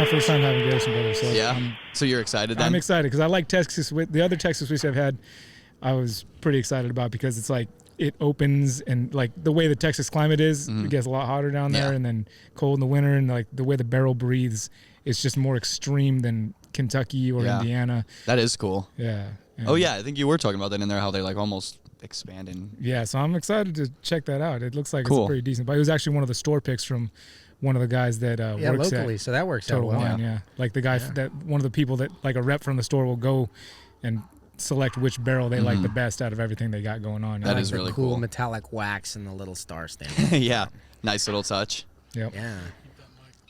my first time having Garrison brothers. So Yeah. So you're excited then? I'm excited because I like Texas. The other Texas whiskey I've had, I was pretty excited about because it's like it opens and like the way the Texas climate is, it gets a lot hotter down there and then cold in the winter, and like the way the barrel breathes, it's just more extreme than Kentucky or Indiana. That is cool. Yeah. And Oh yeah, I think you were talking about that in there, how they like almost expand in. yeah, so I'm excited to check that out. It looks like Cool. it's pretty decent. But it was actually one of the store picks from one of the guys that works locally, at so that works out Total well. Wine, yeah. Like the guy that one of the people that like a rep from the store will go and select which barrel they like the best out of everything they got going on. That Like is the really cool cool. metallic wax and the little star stamp. Yeah. Nice little touch. Yep. Yeah.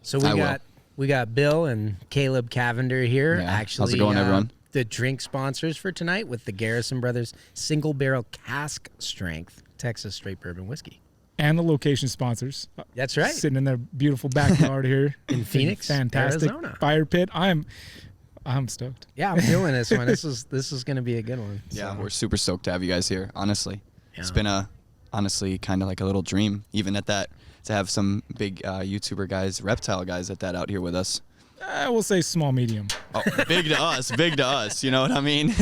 So I we got Bill and Caleb Cavender here. Yeah. Actually, How's it going, everyone? The drink sponsors for tonight with the Garrison Brothers Single Barrel Cask Strength Texas Straight Bourbon Whiskey. And the location sponsors. That's right. Sitting in their beautiful backyard here In Phoenix, fantastic Arizona. fire pit. I'm stoked. Yeah, I'm feeling this one. This is going to be a good one. Yeah, So, we're super stoked to have you guys here. Honestly, it's Yeah. been honestly kind of like a little dream, even at that, to have some big YouTuber guys, reptile guys at that out here with us. We'll say small medium. Oh, big to us, big to us. You know what I mean?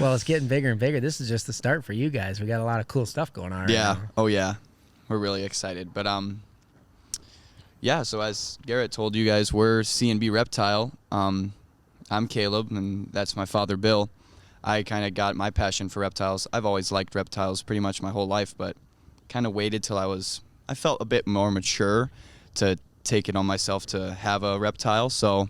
well, it's getting bigger and bigger. This is just the start for you guys. We got a lot of cool stuff going on right Yeah. now. Oh yeah. We're really excited. But yeah, so as Garrett told you guys, we're C&B Reptile. I'm Caleb, and that's my father, Bill. I kind of got my passion for reptiles. I've always liked reptiles pretty much my whole life, but kind of waited till I felt a bit more mature to take it on myself to have a reptile. So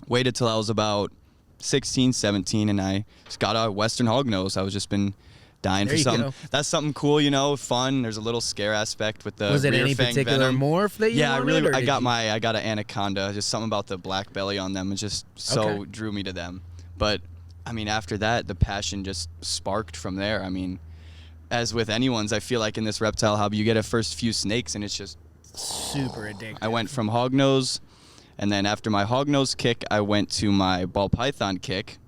waited till I was about 16, 17, and I just got a Western hognose. I was just been dying There for you something. go. That's something cool, fun. There's a little scare aspect with the Was it rear any fang particular venom. morph that you Yeah, wanted, or I did got you- I got an anaconda. Just something about the black belly on them. It just so Okay. drew me to them. But I mean, after that, the passion just sparked from there. I mean, as with anyone's, I feel like in this reptile hobby, you get a first few snakes, and it's just super addictive. I went from hognose, and then after my hognose kick, I went to my ball python kick,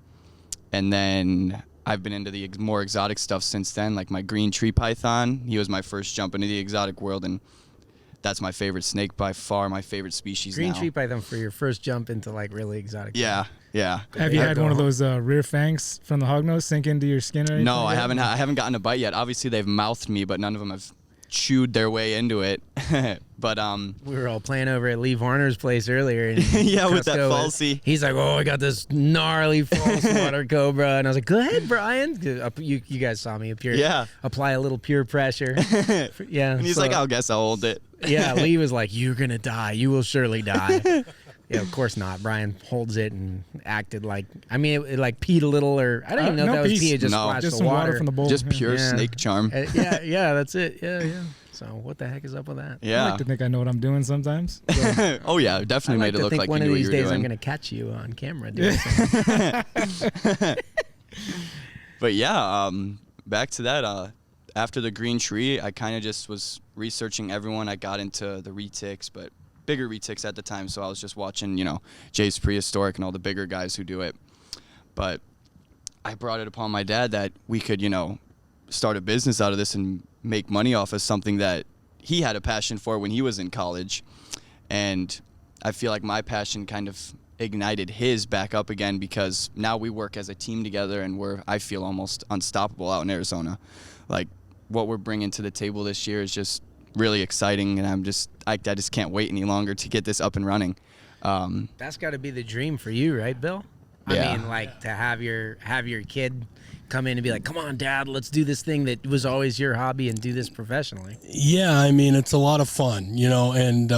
and then I've been into the more exotic stuff since then, like my green tree python. He was my first jump into the exotic world, and that's my favorite snake by far, my favorite species Green now. tree python for your first jump into like really exotic. Yeah, yeah. Have you had one of those rear fangs from the hognose sink into your skin or anything? No, I yet? haven't. I haven't gotten a bite yet. Obviously, they've mouthed me, but none of them have chewed their way into it. But We were all playing over at Lee Varner's place earlier. And Yeah, with that Cusco falsie. He's like, "Oh, I got this gnarly false water cobra," and I was like, "Go ahead, Brian." You guys saw me appear. Yeah. Apply a little pure pressure. Yeah. and he's so- like, "I'll guess I'll hold it." Yeah, Lee was like, "You're gonna die. You will surely die." Yeah, of course not. Brian holds it and acted like, I mean, it like peed a little, or I don't even know no if that was pees. pee. It just No. splashed Just the some water water from the bowl. Just Yeah. pure Yeah. snake charm. Yeah, that's it. Yeah. So what the heck is up with that? I Yeah. like to think I know what I'm doing sometimes. Oh yeah, I definitely like made it to look think like one you of knew what these you were days doing. I'm going to catch you on camera doing something. But yeah, back to that. After the green tree, I kind of just was researching everyone. I got into the retics, but bigger retics at the time, so I was just watching, Jay's Prehistoric and all the bigger guys who do it. But I brought it upon my dad that we could, start a business out of this and make money off of something that he had a passion for when he was in college. And I feel like my passion kind of ignited his back up again, because now we work as a team together, and I feel almost unstoppable out in Arizona. Like, what we're bringing to the table this year is just really exciting, and I just can't wait any longer to get this up and running. That's got to be the dream for you, right, Bill? Yeah. I mean, like to have your kid come in and be like, "Come on, Dad, let's do this thing that was always your hobby and do this professionally." Yeah, I mean, it's a lot of fun, and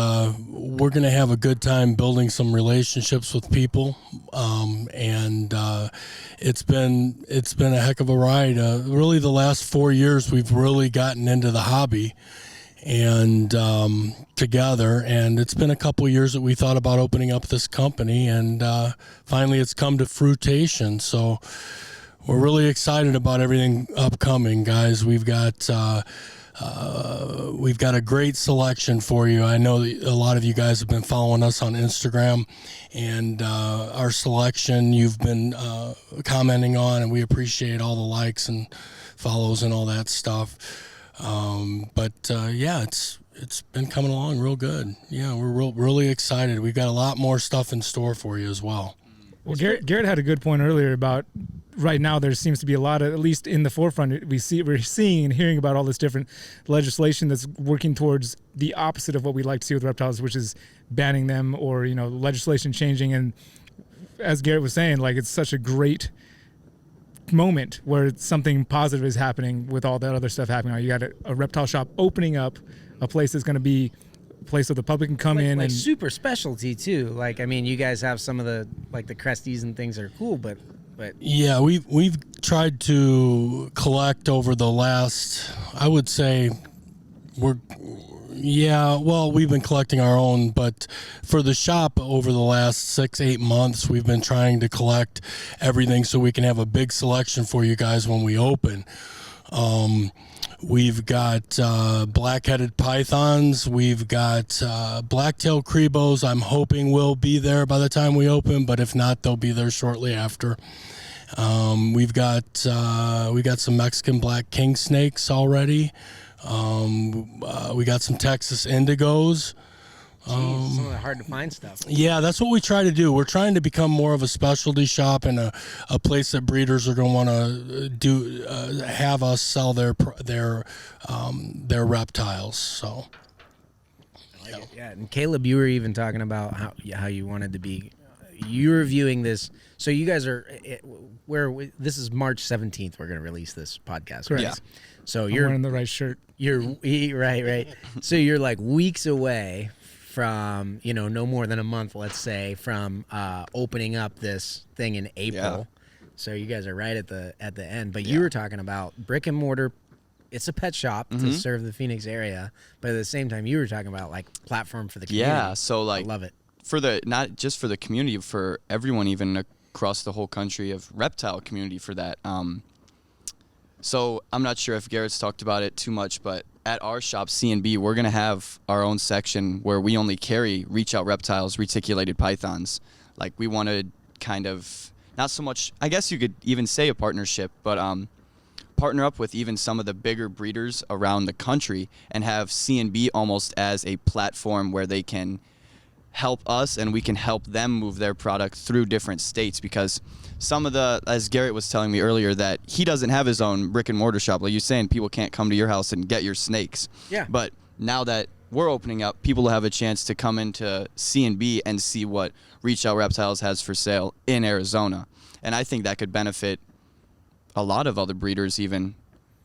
we're going to have a good time building some relationships with people. And it's been a heck of a ride. Really, the last 4 years, we've really gotten into the hobby and together. And it's been a couple years that we thought about opening up this company, and finally it's come to fruition. So we're really excited about everything upcoming, guys. We've got a great selection for you. I know that a lot of you guys have been following us on Instagram, and our selection you've been commenting on, and we appreciate all the likes and follows and all that stuff. But yeah, it's been coming along real good. Yeah, we're really excited. We've got a lot more stuff in store for you as well. Well, Garrett had a good point earlier about right now there seems to be a lot of, at least in the forefront, we're seeing and hearing about all this different legislation that's working towards the opposite of what we like to see with reptiles, which is banning them or, legislation changing. And as Garrett was saying, like, it's such a great moment where something positive is happening with all that other stuff happening. You got a reptile shop opening up, a place that's going to be a place that the public can come in like and super specialty too. Like, I mean, you guys have some of the the Cresties and things are cool, but yeah, we've tried to collect over the last, I would say, we've been collecting our own, but for the shop over the last 6-8 months, we've been trying to collect everything so we can have a big selection for you guys when we open. We've got black-headed pythons. We've got black-tail crebos. I'm hoping will be there by the time we open, but if not, they'll be there shortly after. We got some Mexican black king snakes already. We got some Texas indigos. some of the hard to find stuff. Yeah, that's what we try to do. We're trying to become more of a specialty shop and a place that breeders are going to want to have us sell their reptiles. So, yeah. And Caleb, you were even talking about how you wanted to be. You were viewing this. So you guys are this is March 17th. We're going to release this podcast. Correct. Yeah. So you're wearing the right shirt. You're right. So you're like weeks away from, no more than a month, let's say, from opening up this thing in April. Yeah. So you guys are right at the end. But you were talking about brick and mortar. It's a pet shop to serve the Phoenix area, but at the same time, you were talking about like platform for the community. Yeah, so like I love it. For not just for the community, for everyone, even across the whole country of reptile community for that. So I'm not sure if Garrett's talked about it too much, but at our shop, C&B, we're going to have our own section where we only carry reach-out reptiles, reticulated pythons. Like, we want to kind of, not so much, I guess you could even say a partnership, but partner up with even some of the bigger breeders around the country and have C&B almost as a platform where they can help us and we can help them move their product through different states, because some of as Garrett was telling me earlier, that he doesn't have his own brick and mortar shop. Like you're saying, people can't come to your house and get your snakes. Yeah. But now that we're opening up, people will have a chance to come into C&B and see what Reach Out Reptiles has for sale in Arizona. And I think that could benefit a lot of other breeders, even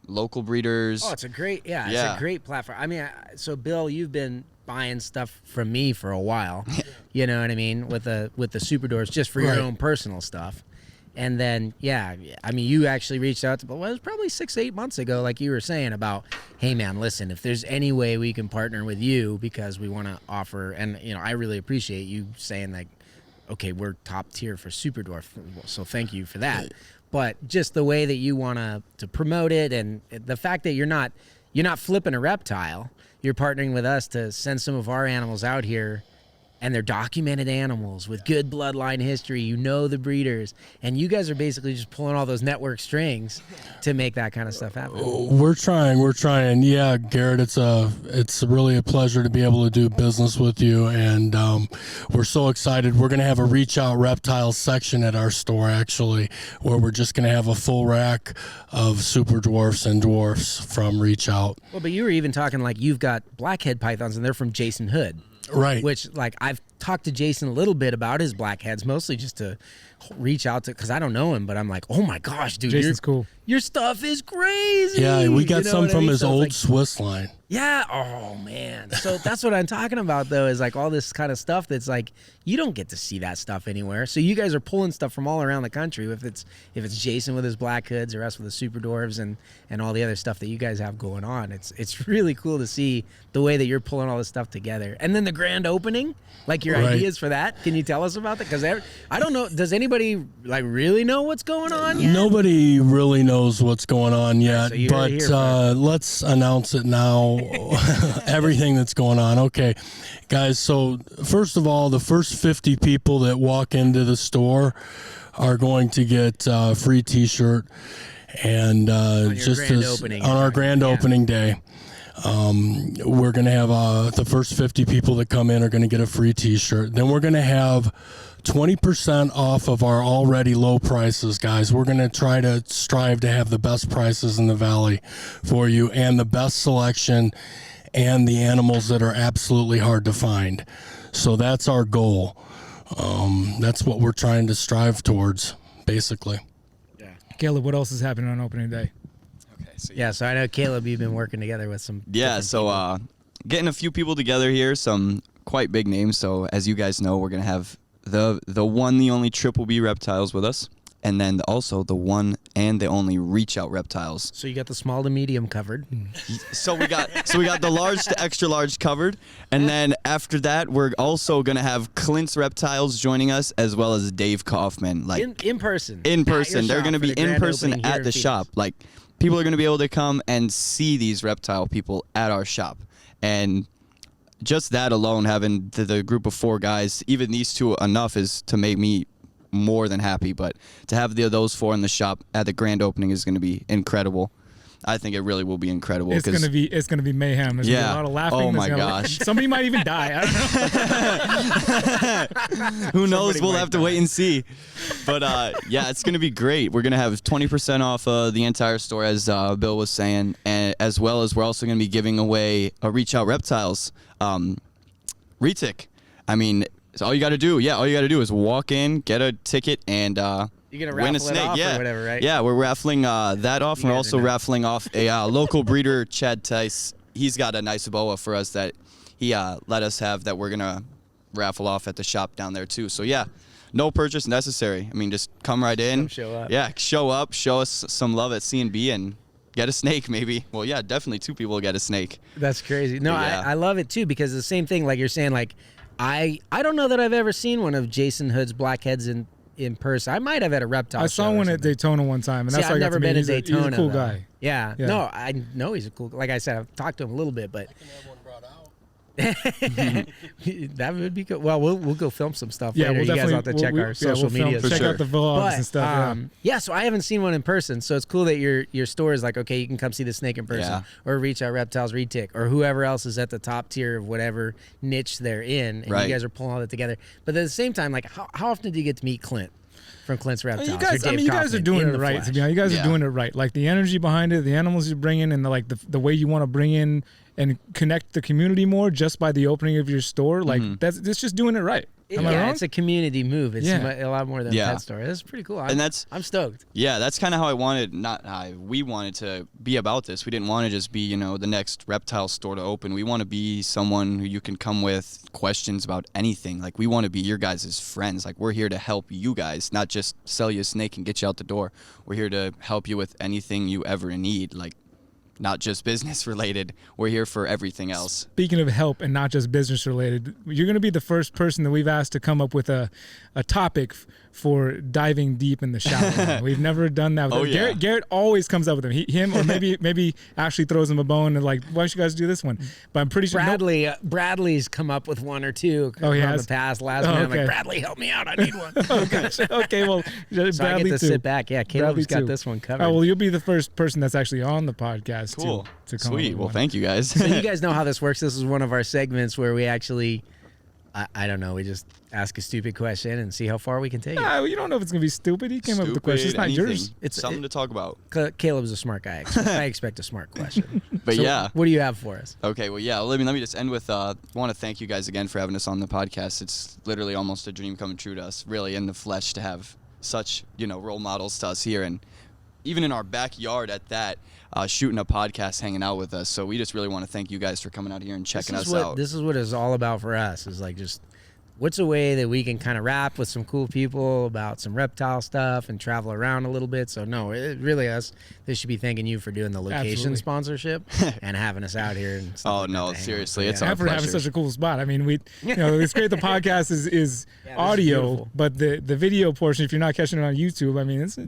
local breeders. Oh, it's a great platform. I mean, so Bill, you've been buying stuff from me for a while, you know what I mean, with the Super Doors, just for your own personal stuff. And then, I mean, you actually reached out to, it was probably 6-8 months ago, like you were saying, about, hey man, listen, if there's any way we can partner with you, because we want to offer, and I really appreciate you saying like, okay, we're top tier for Super Dwarf, so thank you for that. But just the way that you want to promote it, and the fact that you're not flipping a reptile, you're partnering with us to send some of our animals out here, and they're documented animals with good bloodline history. The breeders, and you guys are basically just pulling all those network strings to make that kind of stuff happen. We're trying. Yeah, Garrett, it's really a pleasure to be able to do business with you, and we're so excited. We're going to have a Reach Out Reptiles section at our store, actually, where we're just going to have a full rack of super dwarfs and dwarfs from Reach Out. Well, but you were even talking like you've got blackhead pythons, and they're from Jason Hood. Right. Which, like, I've talked to Jason a little bit about his blackheads, mostly just to reach out to, because I don't know him, but I'm like, oh my gosh, dude, Jason's cool. Your stuff is crazy. Yeah, we got some from his old Swiss line. Yeah. Oh man. So that's what I'm talking about, though, is like all this kind of stuff that's like you don't get to see that stuff anywhere. So you guys are pulling stuff from all around the country. If it's Jason with his black hoods, or us with the super dwarves, and all the other stuff that you guys have going on, it's really cool to see the way that you're pulling all this stuff together. And then the grand opening, like your ideas for that. Can you tell us about that? Because I don't know. Does anybody like really know what's going on yet? Nobody really knows what's going on yet, so but let's announce it now. Everything that's going on. Okay, guys, so first of all, the first 50 people that walk into the store are going to get a free t-shirt, and on our grand opening day. We're going to have the first 50 people that come in are going to get a free t-shirt. Then we're going to have 20% off of our already low prices, guys. We're going to try to strive to have the best prices in the valley for you and the best selection and the animals that are absolutely hard to find. So that's our goal. That's what we're trying to strive towards, basically. Yeah. Caleb, what else is happening on opening day? Okay, so I know, Caleb, you've been working together with some. Yeah, so getting a few people together here, some quite big names. So as you guys know, we're going to have the one, the only Triple B Reptiles with us. And then also the one and the only Reach Out Reptiles. So you got the small to medium covered. So we got the large to extra large covered, and then after that we're also gonna have Clint's Reptiles joining us, as well as Dave Kaufman. Like in person. In person, they're gonna be in person at the shop. Like people are gonna be able to come and see these reptile people at our shop, and just that alone, having the group of 4 guys, even these 2 enough is to make me more than happy. But to have those 4 in the shop at the grand opening is going to be incredible. I think it really will be incredible. It's going to be mayhem. There's going to be a lot of laughing. Oh my gosh. Somebody might even die. I don't know. Who knows? We'll have to wait and see. But yeah, it's going to be great. We're going to have 20% off the entire store, as Bill was saying, and as well as we're also going to be giving away a Reach Out Reptiles retic. I mean, so all you got to do is walk in, get a ticket, and You're gonna win a raffle it snake. off Yeah, or whatever, right? Yeah, we're raffling that off. We're also raffling off a local breeder, Chad Tice. He's got a nice boa for us that he let us have that we're gonna raffle off at the shop down there too. So yeah, no purchase necessary. I mean, just come right in. Show up. Yeah, show up, show us some love at C&B, and get a snake maybe. Well, yeah, definitely 2 people will get a snake. That's crazy. No, Yeah. I love it too, because the same thing, like you're saying, like I don't know that I've ever seen one of Jason Hood's blackheads in person. I might have at a reptile. I saw one at Daytona one time, and that's how I I've got never to meet been him. to Daytona. He's a cool though. guy. Yeah. Yeah. No, I know he's a cool. Like I said, I've talked to him a little bit, but I can have one brought out. that would be good. Well, we'll go film some stuff. Yeah, later. we'll You guys definitely have to check our social film, media. For check sure. out the vlogs and stuff. Yeah, so I haven't seen one in person. So it's cool that your store is like, okay, you can come see the snake in person, Yeah. or Reach Out Reptiles Retic, or whoever else is at the top tier of whatever niche they're in, and Right. you guys are pulling all that together. But at the same time, like, how often do you get to meet Clint from Clint's Reptiles? You guys, or Dave you guys are Kaufman doing in it the right. flesh? To be honest, you guys Yeah. are doing it right. Like the energy behind it, the animals you bring in, and the way you want to bring in and connect the community more just by the opening of your store. Like that's just doing it right. Am I wrong? It's a community move. It's a lot more than a pet store. That's pretty cool. I'm stoked. Yeah, that's kind of how I wanted. We wanted to be about this. We didn't want to just be, the next reptile store to open. We want to be someone who you can come with questions about anything. Like we want to be your guys' friends. Like we're here to help you guys, not just sell you a snake and get you out the door. We're here to help you with anything you ever need. Like not just business related. We're here for everything else. Speaking of help and not just business related, you're going to be the first person that we've asked to come up with a topic for diving deep in the shower. We've never done that. Oh, yeah. Garrett always comes up with them. Him or maybe Ashley throws him a bone and like, why don't you guys do this one? But I'm pretty sure Bradley's come up with one or two Oh, he from has? the past. Last minute, I'm okay. like, Bradley, help me out. I need one. Oh, gosh. Okay, well, So Bradley I get to too. sit back. Yeah, Caleb's Bradley got too. this one covered. Oh, well, you'll be the first person that's actually on the podcast Cool. to come Sweet. up with Well, one. thank you guys. So you guys know how this works. This is one of our segments where we actually, I don't know, we just ask a stupid question and see how far we can take it. You don't know if it's going to be stupid. He came up with the question. It's not anything. yours. It's something to talk about. Caleb's a smart guy. I expect a smart question. But So yeah. What do you have for us? Okay, well, yeah, let me just end with, I want to thank you guys again for having us on the podcast. It's literally almost a dream coming true to us, really, in the flesh, to have such, role models to us here, and even in our backyard at that, shooting a podcast, hanging out with us. So we just really want to thank you guys for coming out here and checking us out. This is what it's all about for us, is like just what's a way that we can kind of rap with some cool people about some reptile stuff and travel around a little bit. So no, it really us. They should be thanking you for doing the location Absolutely. sponsorship and having us out here. And stuff Oh, like no, that to hang seriously, out. it's Yeah. our And for having pleasure. such a cool spot. I mean, it's great. The podcast is audio, beautiful. but the video portion, if you're not catching it on YouTube, I mean, it's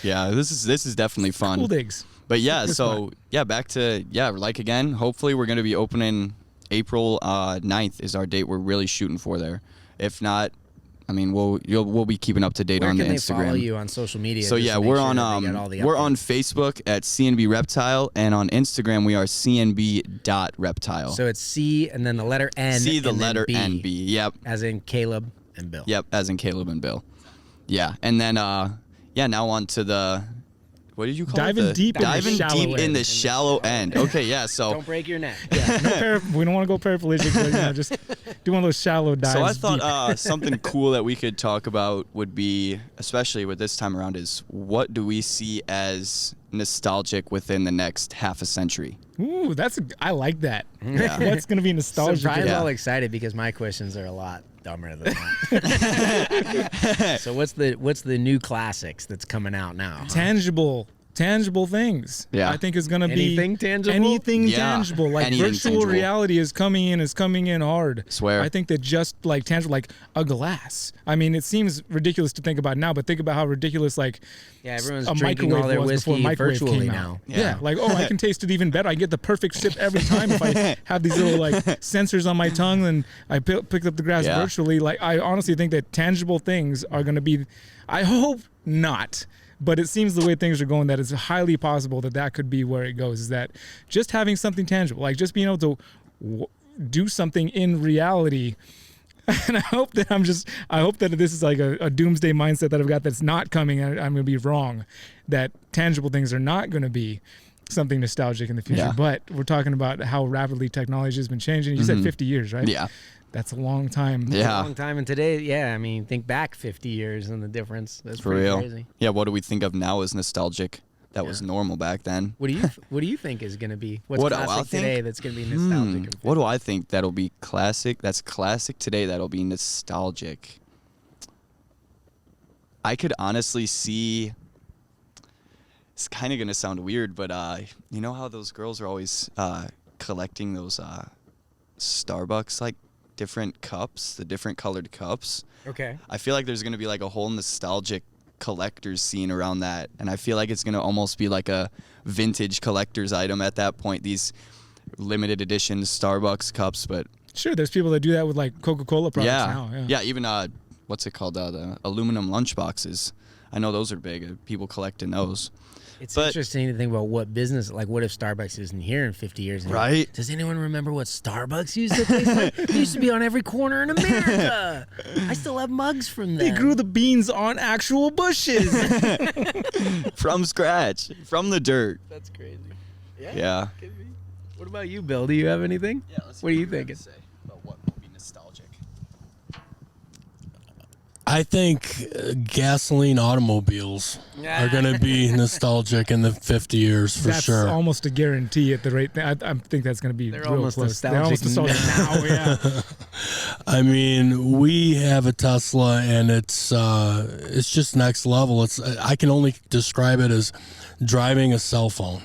Yeah, this is definitely fun. cool digs. But yeah, Good so back to like again. Hopefully, we're going to be opening April 9th is our date we're really shooting for there. If not, I mean, we'll be keeping up to date Where on the can they Instagram. follow you on social media? So just yeah, to make we're sure on that they get all the we're updates? on Facebook at CNB Reptile, and on Instagram we are CNB.reptile. So it's C and then the letter N. C the and then letter B, N B. Yep. As in Caleb and Bill. Yep. As in Caleb and Bill. Yeah, and then now on to the. What did you call Diving it? deep in the Diving shallow deep end. in the shallow end. Okay, yeah. So Don't break your neck. Yeah, we don't want to go paraplegic, but just do one of those shallow dives. So I thought deep. something cool that we could talk about would be, especially with this time around, is what do we see as nostalgic within the next half a century? Ooh, I like that. Yeah. What's gonna be nostalgic? So Brian's Yeah. all excited because my questions are a lot dumber than that. So what's the new classics that's coming out now? Tangible things. Yeah. I think is going to be Anything tangible? Anything Yeah. tangible. Like Anything virtual tangible. reality is coming in hard. Swear. I think that just like tangible, like a glass. I mean, it seems ridiculous to think about now, but think about how ridiculous like Yeah, everyone's a drinking microwave all their was before whiskey microwave virtually came now. out. Yeah. Yeah, like I can taste it even better. I get the perfect sip every time if I have these little like sensors on my tongue and I picked up the grass Yeah. virtually. Like I honestly think that tangible things are going to be. I hope not. But it seems the way things are going that it's highly possible that could be where it goes, is that just having something tangible, like just being able to do something in reality. And I hope that this is like a doomsday mindset that I've got that's not coming, and I'm going to be wrong, that tangible things are not going to be something nostalgic in the future. Yeah. But we're talking about how rapidly technology has been changing. You said 50 years, right? Yeah. That's a long time. It's a Yeah. long time. And today, yeah, I mean, think back 50 years and the difference. That's For pretty real. crazy. Yeah. What do we think of now as nostalgic? That was normal back then. What do you think is going to be what's What do I classic think? today that's going to be nostalgic? in What do I think that'll be classic? That's classic today. That'll be nostalgic. I could honestly see. It's kind of gonna sound weird, but you know how those girls are always collecting those Starbucks like different cups, the different colored cups. Okay. I feel like there's gonna be like a whole nostalgic collector's scene around that, and I feel like it's gonna almost be like a vintage collector's item at that point. These limited edition Starbucks cups, but Sure, there's people that do that with like Coca-Cola products now. yeah, even what's it called? The aluminum lunch boxes. I know those are big. People collecting those. It's But- interesting to think about what business, like what if Starbucks isn't here in 50 years? And Right. Does anyone remember what Starbucks used to taste like? It used to be on every corner in America. I still have mugs from them. They grew the beans on actual bushes. From scratch, from the dirt. That's crazy. Yeah. What about you, Bill? Do you have anything? Yeah. What are you thinking? Say about what will be nostalgic. I think gasoline automobiles are going to be nostalgic in the 50 years for That's sure. almost a guarantee at the rate. I think that's going to be They're real almost close. They're almost nostalgic nostalgic now. Yeah. I mean, we have a Tesla, and it's just next level. I can only describe it as driving a cell phone.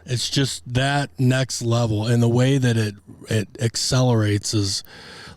It's just that next level, and the way that it accelerates is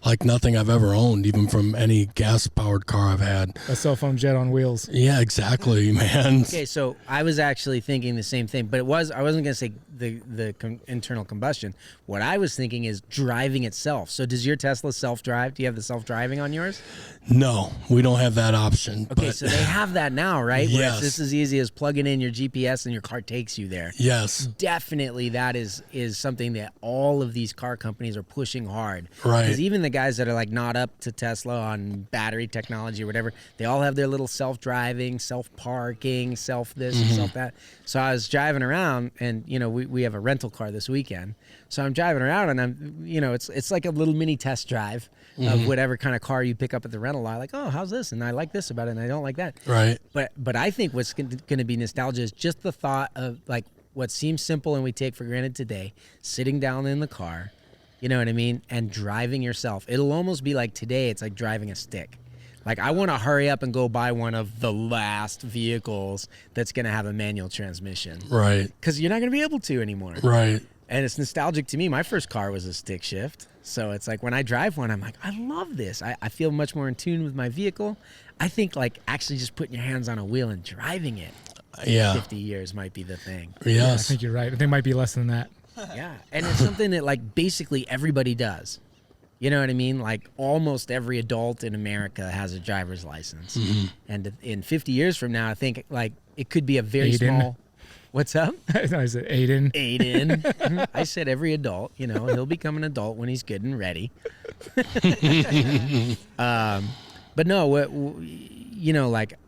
like nothing I've ever owned, even from any gas-powered car I've had. A cell phone jet on wheels. Yeah, exactly, man. Okay, so I was actually thinking the same thing, but I wasn't going to say the internal combustion. What I was thinking is driving itself. So does your Tesla self-drive? Do you have the self-driving on yours? No, we don't have that option. Okay, but so they have that now, right? Where Yes. it's just as easy as plugging in your GPS and your car takes you there. yes, Definitely that is something that all of these car companies are pushing hard. Right. Because even the guys that are like not up to Tesla on battery technology or whatever, they all have their little self-driving, self-parking, self-this and self-that. So I was driving around and, we have a rental car this weekend. So I'm driving around and I'm, it's like a little mini test drive of whatever kind of car you pick up at the rental lot. Like, oh, how's this? And I like this about it and I don't like that. right. But I think what's going to be nostalgia is just the thought of like what seems simple and we take for granted today, sitting down in the car, you know what I mean, and driving yourself. It'll almost be like today, it's like driving a stick. Like I want to hurry up and go buy one of the last vehicles that's going to have a manual transmission. Right, Because you're not going to be able to anymore. right. And it's nostalgic to me. My first car was a stick shift. So it's like when I drive one, I'm like, I love this. I feel much more in tune with my vehicle. I think like actually just putting your hands on a wheel and driving it Yeah, 50 years might be the thing. I yes. think you're right. I think it might be less than that. Yeah. And it's something that like basically everybody does. You know what I mean? Like almost every adult in America has a driver's license. And in 50 years from now, I think like it could be a very small. What's up? I said Aiden. Aiden. I said every adult. You know, he'll become an adult when he's good and ready. But no, you know, like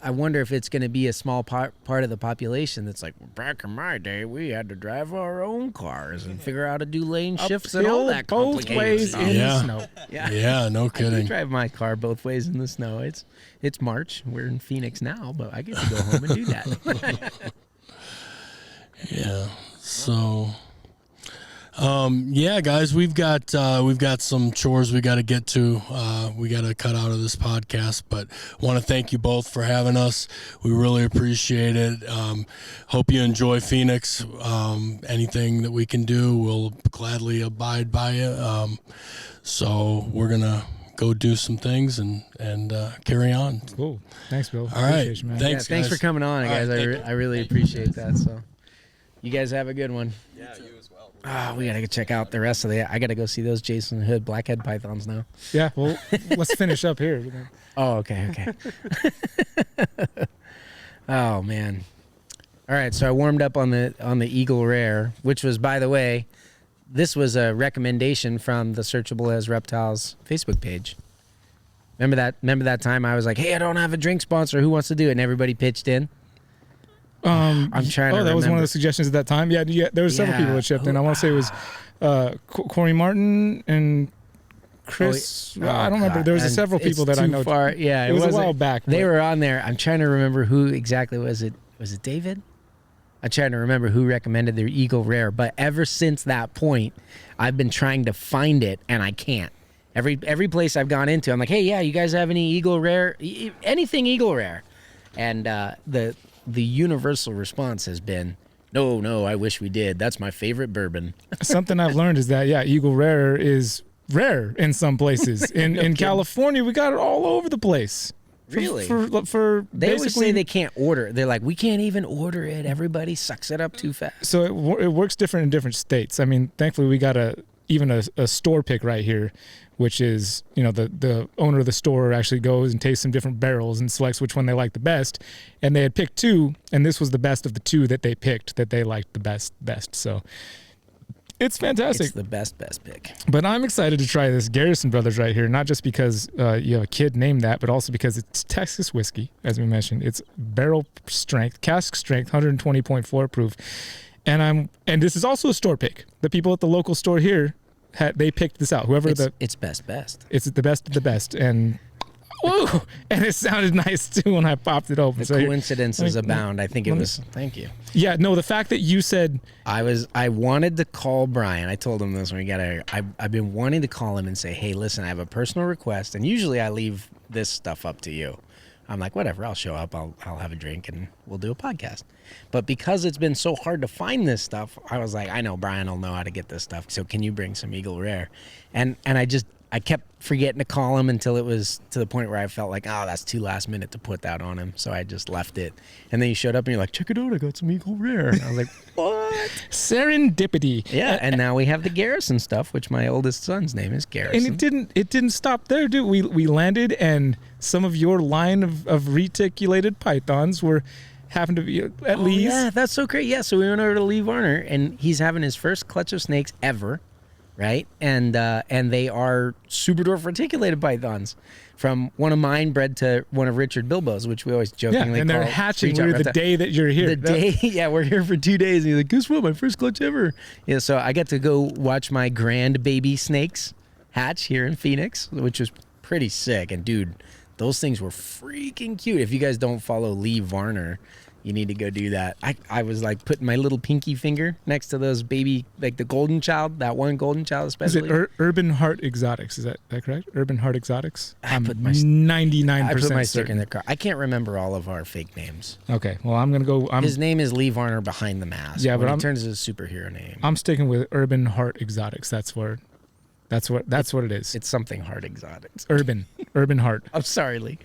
I wonder if it's going to be a small part of the population that's like, back in my day, we had to drive our own cars and figure out how to do lane shifts and all that both ways stuff. in the snow. Yeah, no kidding. I do drive my car both ways in the snow. It's March. We're in Phoenix now, but I get to go home and do that. Yeah. So, yeah, guys, we've got some chores we got to get to. We got to cut out of this podcast, but want to thank you both for having us. We really appreciate it. Hope you enjoy Phoenix. Anything that we can do, we'll gladly abide by it. So we're gonna go do some things and carry on. Cool. Thanks, Bill. All right. You, man. Thanks, thanks guys. for coming on, guys. Right, I really appreciate that. So, you guys have a good one. Yeah, you as well. Oh, we gotta go check out the rest of I gotta go see those Jason Hood blackhead pythons now. Yeah. Well, let's finish up here. Oh, okay. Oh man. All right, so I warmed up on the Eagle Rare, which was, by the way, this was a recommendation from the Searchable as Reptiles Facebook page. Remember that time I was like, "Hey, I don't have a drink sponsor. Who wants to do it?" And everybody pitched in. I'm trying to remember. That was one of the suggestions at that time. Yeah, there were several people that chipped in. I want to say it was Corey Martin and Chris. I don't remember. There was several people that I know. Far. Yeah, it was a while back. They were on there. I'm trying to remember who exactly was it. Was it David? I'm trying to remember who recommended the Eagle Rare. But ever since that point, I've been trying to find it, and I can't. Every place I've gone into, I'm like, "Hey, yeah, you guys have any Eagle Rare? Anything Rare?" And the universal response has been, no, I wish we did. That's my favorite bourbon. Something I've learned is that, Eagle Rare is rare in some places. In California, we got it all over the place. Really? For they always say they can't order it. They're like, we can't even order it. Everybody sucks it up too fast. So it works different in different states. I mean, thankfully, we got even a store pick right here, which is, the owner of the store actually goes and tastes some different barrels and selects which one they like the best. And they had picked two, and this was the best of the two that they picked that they liked the best. So it's fantastic. It's the best pick. But I'm excited to try this Garrison Brothers right here, not just because you have a kid named that, but also because it's Texas whiskey, as we mentioned. It's barrel strength, cask strength, 120.4 proof. And this is also a store pick. The people at the local store here, they picked this out. It's best. It's the best of the best, and woo! And it sounded nice too when I popped it open. The coincidences abound. I think it was. Thank you. Yeah, no, the fact that you said I wanted to call Brian. I told him this when we got I've been wanting to call him and say, "Hey, listen, I have a personal request," and usually I leave this stuff up to you. I'm like, whatever, I'll show up, I'll have a drink, and we'll do a podcast. But because it's been so hard to find this stuff, I was like, I know Brian will know how to get this stuff, so can you bring some Eagle Rare? And I kept forgetting to call him until it was to the point where I felt like, oh, that's too last minute to put that on him, so I just left it. And then you showed up and you're like, check it out, I got some Eagle Rare. And I was like, what? Serendipity. Yeah, and now we have the Garrison stuff, which my oldest son's name is Garrison. And it didn't stop there, dude. We landed, and some of your line of reticulated pythons happened to be at least. Yeah, that's so great. Yeah, so we went over to Lee Varner, and he's having his first clutch of snakes ever, right? And they are Superdorf reticulated pythons from one of mine bred to one of Richard Bilbo's, which we always jokingly and they're hatching the day that you're here. We're here for 2 days. And he's like, guess what? My first clutch ever. Yeah, so I got to go watch my grand baby snakes hatch here in Phoenix, which was pretty sick. And dude, those things were freaking cute. If you guys don't follow Lee Varner, you need to go do that. I was like putting my little pinky finger next to those baby, like the golden child, that one golden child especially. Is it Urban Heart Exotics? Is that correct? Urban Heart Exotics? I'm 99% I put my stick certain. in their car. I can't remember all of our fake names. Okay, well, I'm going to go. His name is Lee Varner behind the mask. Yeah, but it turns his superhero name. I'm sticking with Urban Heart Exotics. That's what it is. It's something Heart Exotics. Urban Heart. I'm sorry, Lee.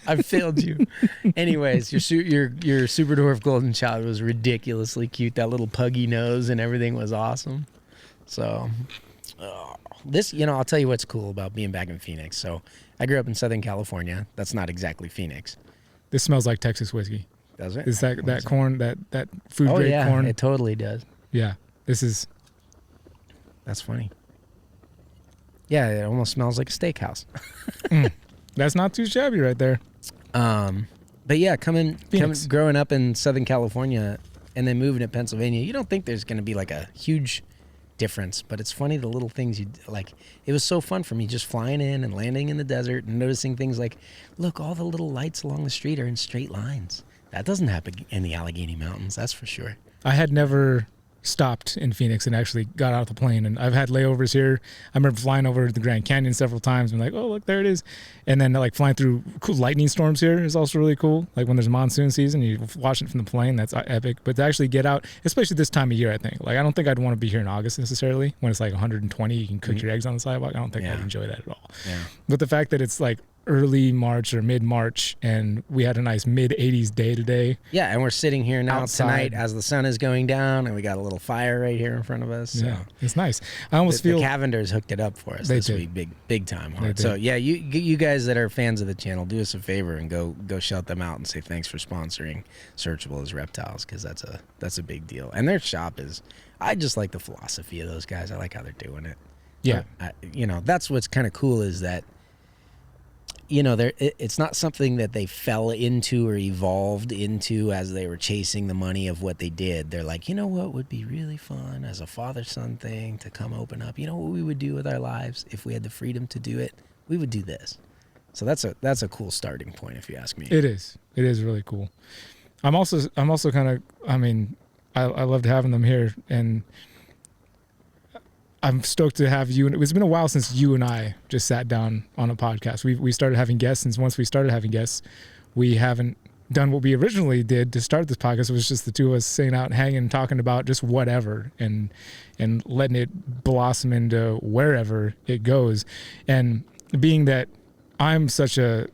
I've failed you. Anyways, your Superdorf Golden Child was ridiculously cute. That little puggy nose and everything was awesome. So, This, I'll tell you what's cool about being back in Phoenix. So I grew up in Southern California. That's not exactly Phoenix. This smells like Texas whiskey. Does it? Is that corn, that food grade corn? It totally does. Yeah. That's funny. Yeah, it almost smells like a steakhouse. That's not too shabby right there. But yeah, growing up in Southern California and then moving to Pennsylvania, you don't think there's going to be like a huge difference, but it's funny the little things you like. It was so fun for me just flying in and landing in the desert and noticing things like, look, all the little lights along the street are in straight lines. That doesn't happen in the Allegheny Mountains, that's for sure. I had never stopped in Phoenix and actually got out of the plane, and I've had layovers here. I remember flying over the Grand Canyon several times and like, oh look, there it is. And then like flying through cool lightning storms here is also really cool. Like when there's monsoon season, you watch it from the plane, that's epic. But to actually get out, especially this time of year, I think, like I don't think I'd want to be here in August necessarily when it's like 120, you can cook your eggs on the sidewalk. I don't think I'd enjoy that at all. Yeah. But the fact that it's like early March or mid-March and we had a nice mid-80s day today. Yeah, and we're sitting here now outside tonight as the sun is going down and we got a little fire right here in front of us. So. Yeah, it's nice. I almost feel the Cavenders hooked it up for us this week, big time hard. So yeah, you guys that are fans of the channel, do us a favor and go shout them out and say thanks for sponsoring Searchable as Reptiles, because that's a big deal. And their shop is, I just like the philosophy of those guys. I like how they're doing it. Yeah, that's what's kind of cool is that. It's not something that they fell into or evolved into as they were chasing the money of what they did. They're like, what would be really fun as a father-son thing to come open up? What we would do with our lives if we had the freedom to do it? We would do this. So that's a cool starting point, if you ask me. It is really cool. I'm also kind of, I loved having them here, and I'm stoked to have you. It's been a while since you and I just sat down on a podcast. We started having guests, and once we started having guests, we haven't done what we originally did to start this podcast. It was just the two of us sitting out, hanging, and talking about just whatever, and letting it blossom into wherever it goes. And being that I'm such a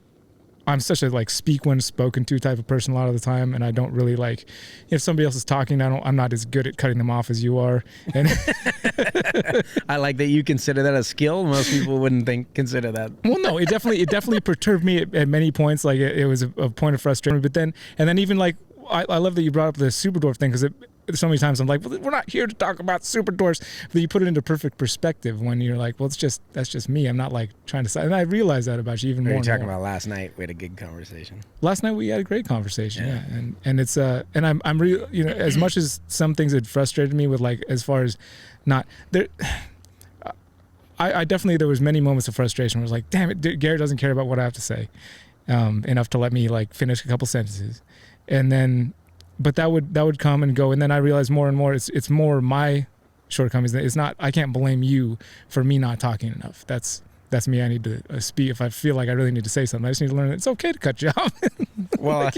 like speak when spoken to type of person a lot of the time, and I don't really like, if somebody else is talking, I'm not as good at cutting them off as you are. And I like that you consider that a skill. Most people wouldn't consider that. Well, no, it definitely perturbed me at many points. Like it was a point of frustration. But then even like I love that you brought up the super dwarf thing, because so many times I'm like, well, we're not here to talk about super dwarfs. But you put it into perfect perspective when you're like, well, that's just me. I'm not like trying to. And I realize that about you even more. What are you talking about last night? We had a good conversation. Last night we had a great conversation. Yeah. And it's and I'm really, as much as some things had frustrated me with, like, as far as not there. I definitely, there was many moments of frustration where I was like, damn it, Garrett doesn't care about what I have to say enough to let me like finish a couple sentences. And then, but that would come and go. And then I realized more and more, it's more my shortcomings. It's not, I can't blame you for me not talking enough. That's me. I need to speak. If I feel like I really need to say something, I just need to learn that it's okay to cut you off. Well,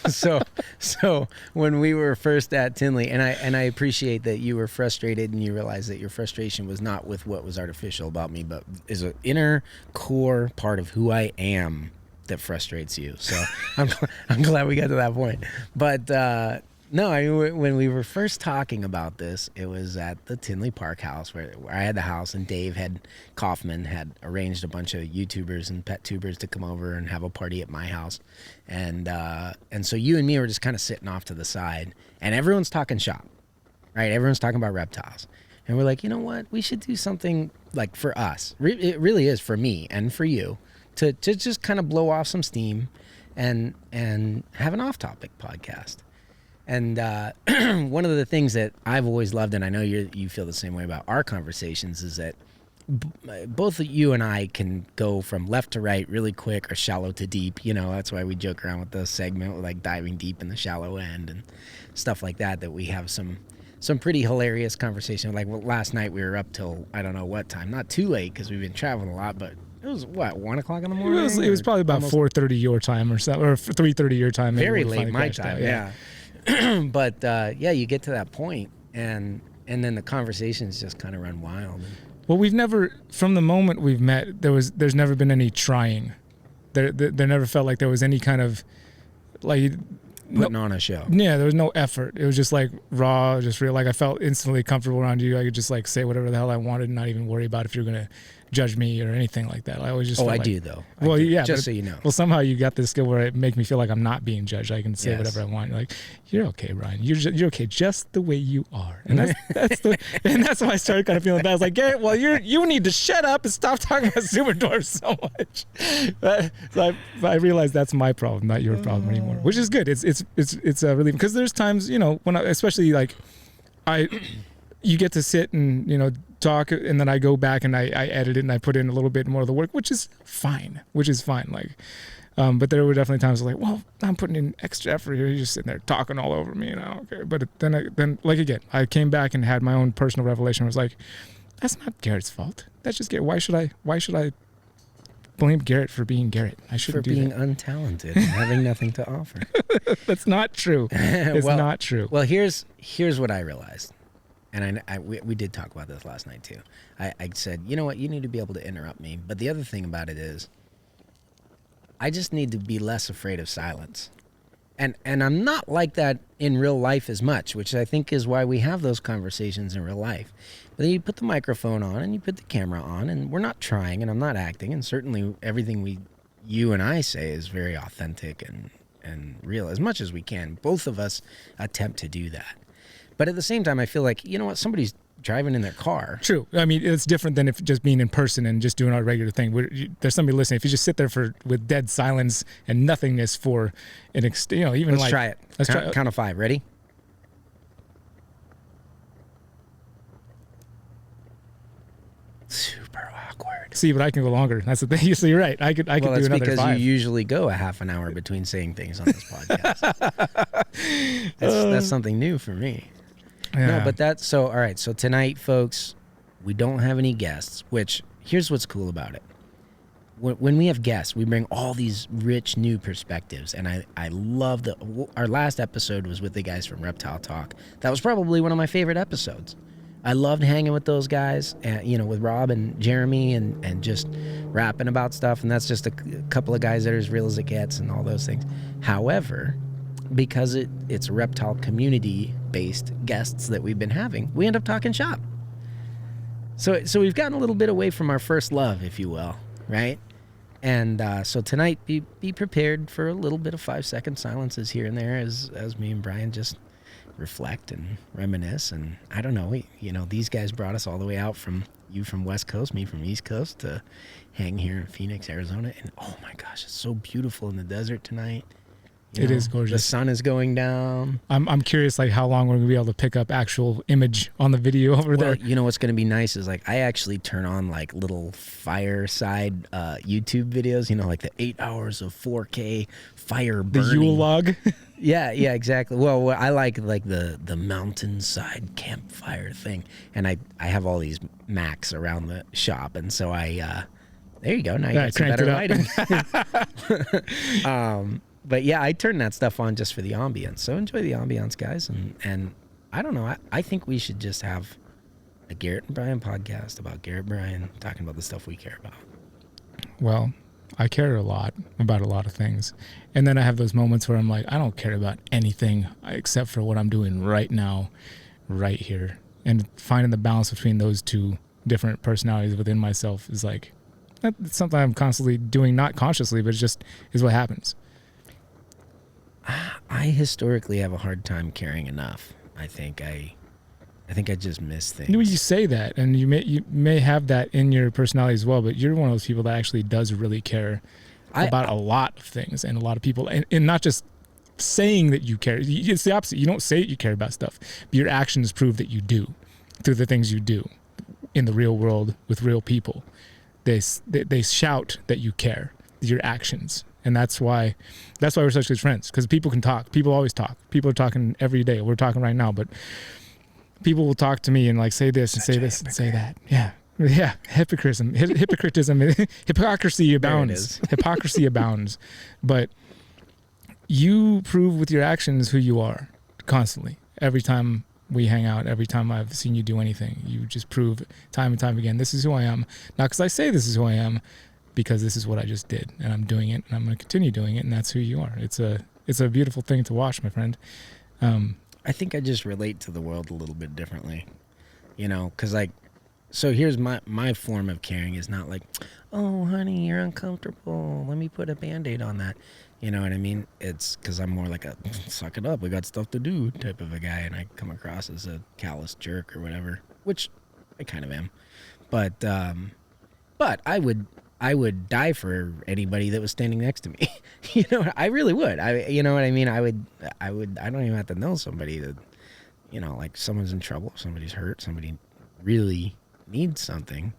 so when we were first at Tinley, and I appreciate that you were frustrated and you realized that your frustration was not with what was artificial about me, but is an inner core part of who I am that frustrates you. So I'm glad we got to that point. But no, when we were first talking about this, it was at the Tinley Park house where I had the house, and Dave Kaufman had arranged a bunch of YouTubers and pet tubers to come over and have a party at my house. And so you and me were just kind of sitting off to the side, and everyone's talking shop, right? Everyone's talking about reptiles. And we're like, you know what? We should do something like for us. It really is for me and for you to just kind of blow off some steam and have an off-topic podcast. And one of the things that I've always loved, and I know you feel the same way about our conversations, is that both you and I can go from left to right really quick or shallow to deep. That's why we joke around with the segment, like diving deep in the shallow end and stuff like that, that we have some pretty hilarious conversation. Like last night we were up till I don't know what time. Not too late because we've been traveling a lot, but it was 1 o'clock in the morning? It was probably about 4:30 your time or 3:30 your time. Very late my time, yeah. But yeah, you get to that point, and then the conversations just kind of run wild. Well, we've never, from the moment we've met, there's never been any trying. There never felt like there was any kind of, like, putting on a show. Yeah, there was no effort. It was just like raw, just real. Like I felt instantly comfortable around you. I could just like say whatever the hell I wanted and not even worry about if you're going to judge me or anything like that. I always just I do though. Well, yeah, just so you know. Well, somehow you got this skill where it makes me feel like I'm not being judged. I can say whatever I want. You're like, you're okay, Brian. You're okay just the way you are. And that's why I started kind of feeling bad. I was like, Garrett, well, you need to shut up and stop talking about super dwarfs so much. So I realized that's my problem, not your problem anymore, which is good. It's really, because there's times, you know, when especially like you get to sit and, talk, and then I go back and I edit it and I put in a little bit more of the work, which is fine. Like, but there were definitely times like, well, I'm putting in extra effort here. You're just sitting there talking all over me, Okay. But then like again, I came back and had my own personal revelation. I was like, that's not Garrett's fault. That's just Garrett. Why should I blame Garrett for being Garrett? I shouldn't do that. For being untalented and having nothing to offer. That's not true. It's not true. Well, here's what I realized. And we did talk about this last night too. I said, you know what, you need to be able to interrupt me. But the other thing about it is, I just need to be less afraid of silence. And I'm not like that in real life as much, which I think is why we have those conversations in real life. But then you put the microphone on and you put the camera on, and we're not trying, and I'm not acting, and certainly everything you and I say is very authentic and real, as much as we can. Both of us attempt to do that. But at the same time, I feel like, you know what, somebody's driving in their car. True. I mean, it's different than if just being in person and just doing our regular thing. There's somebody listening. If you just sit there with dead silence and nothingness for an even Let's try it. Let's try count of 5. Ready? Super awkward. See, but I can go longer. That's the thing. So you're right. I could do another 5. Well, it's because you usually go a half an hour between saying things on this podcast. That's something new for me. Yeah. No, but all right. So tonight, folks, we don't have any guests, which here's what's cool about it. When we have guests, we bring all these rich new perspectives. And I love our last episode was with the guys from Reptile Talk. That was probably one of my favorite episodes. I loved hanging with those guys, with Rob and Jeremy and just rapping about stuff. And that's just a couple of guys that are as real as it gets and all those things. However, because it's reptile community-based guests that we've been having, we end up talking shop. So we've gotten a little bit away from our first love, if you will, right? And so tonight, be prepared for a little bit of 5-second silences here and there as me and Brian just reflect and reminisce. And I don't know, these guys brought us all the way out from West Coast, me from East Coast, to hang here in Phoenix, Arizona. And oh my gosh, it's so beautiful in the desert tonight. It is gorgeous. The sun is going down. I'm curious, like, how long we're going to be able to pick up actual image on the video over there. You know what's going to be nice is, like, I actually turn on, like, little fireside YouTube videos, like the 8 hours of 4K fire burning. The Yule log? Yeah, exactly. Well, I like the mountainside campfire thing. And I have all these Macs around the shop. And so there you go. Now you got some better lighting. But yeah, I turn that stuff on just for the ambience. So enjoy the ambience, guys. And I don't know. I think we should just have a Garrett and Brian podcast about Garrett Brian talking about the stuff we care about. Well, I care a lot about a lot of things. And then I have those moments where I'm like, I don't care about anything except for what I'm doing right now, right here. And finding the balance between those two different personalities within myself is like, that's something I'm constantly doing, not consciously, but it just is what happens. I historically have a hard time caring enough. I think I just miss things. You say that, and you may have that in your personality as well, but you're one of those people that actually does really care about a lot of things and a lot of people, and not just saying that you care. It's the opposite. You don't say that you care about stuff, but your actions prove that you do through the things you do in the real world with real people. They shout that you care, your actions. And that's why we're such good friends, because people can talk. People always talk. People are talking every day. We're talking right now, but people will talk to me and like say this and say this and say that. Yeah. Hypocrisy abounds. Hypocrisy abounds. But you prove with your actions who you are constantly. Every time we hang out, every time I've seen you do anything, you just prove time and time again, this is who I am. Not because I say this is who I am, because this is what I just did, and I'm doing it, and I'm going to continue doing it, and that's who you are. It's it's a beautiful thing to watch, my friend. I think I just relate to the world a little bit differently, you know, because like, so here's my form of caring is not like, oh, honey, you're uncomfortable. Let me put a Band-Aid on that. You know what I mean? It's because I'm more like a suck it up, we got stuff to do type of a guy, and I come across as a callous jerk or whatever, which I kind of am. But I would die for anybody that was standing next to me. You know, I really would. You know what I mean? I don't even have to know somebody that, you know, like someone's in trouble, somebody's hurt, somebody really needs something.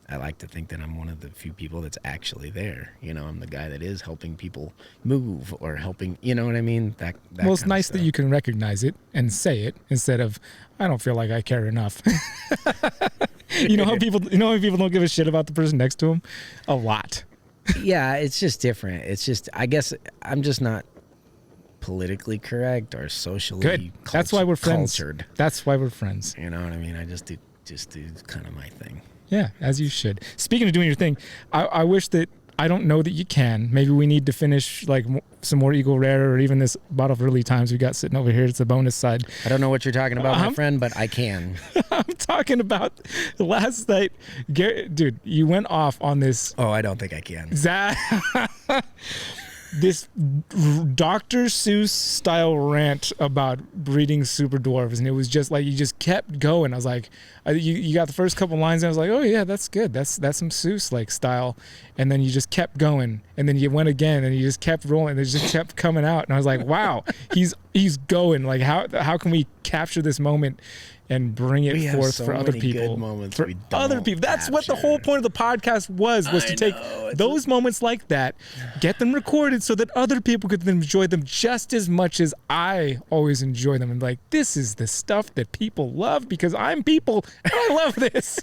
I like to think that I'm one of the few people that's actually there. You know, I'm the guy that is helping people move or helping, you know what I mean? That well, it's nice that you can recognize it and say it instead of, I don't feel like I care enough. You know how people don't give a shit about the person next to them? A lot. Yeah, it's just different. It's just, I guess I'm just not politically correct or socially good. That's why we're friends. Cultured. That's why we're friends. You know what I mean? I just do kind of my thing. Yeah, as you should. Speaking of doing your thing, I wish that, I don't know that you can. Maybe we need to finish like some more Eagle Rare or even this bottle of Early Times we got sitting over here. It's a bonus side. I don't know what you're talking about, my friend, but I can. I'm talking about last night. Garrett, dude, you went off on this. Oh, I don't think I can. This Dr. Seuss style rant about breeding super dwarves, and it was just like you just kept going. I was like, you got the first couple lines, and I was like, oh yeah, that's good. That's some Seuss like style, and then you just kept going, and then you went again, and you just kept rolling. And it just kept coming out, and I was like, wow, he's going. Like how can we capture this moment and bring it forth for other people? For other people. That's what the whole point of the podcast was to take those moments like that, get them recorded so that other people could enjoy them just as much as I always enjoy them. And like, this is the stuff that people love because I'm people and I love this.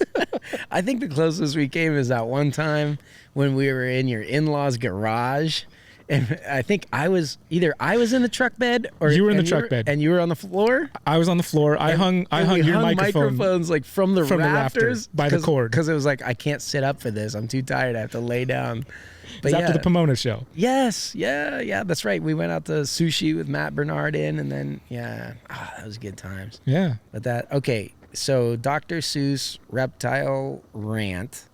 I think the closest we came is that one time when we were in your in-laws' garage. And I think I was in the truck bed, or you were in the truck bed, and you were on the floor. I was on the floor. I hung your microphones like from the rafters by the cord because it was like I can't sit up for this. I'm too tired. I have to lay down. But after the Pomona show. Yes, yeah, that's right. We went out to sushi with Matt Bernard and then that was good times. Yeah. But okay. So Dr. Seuss reptile rant.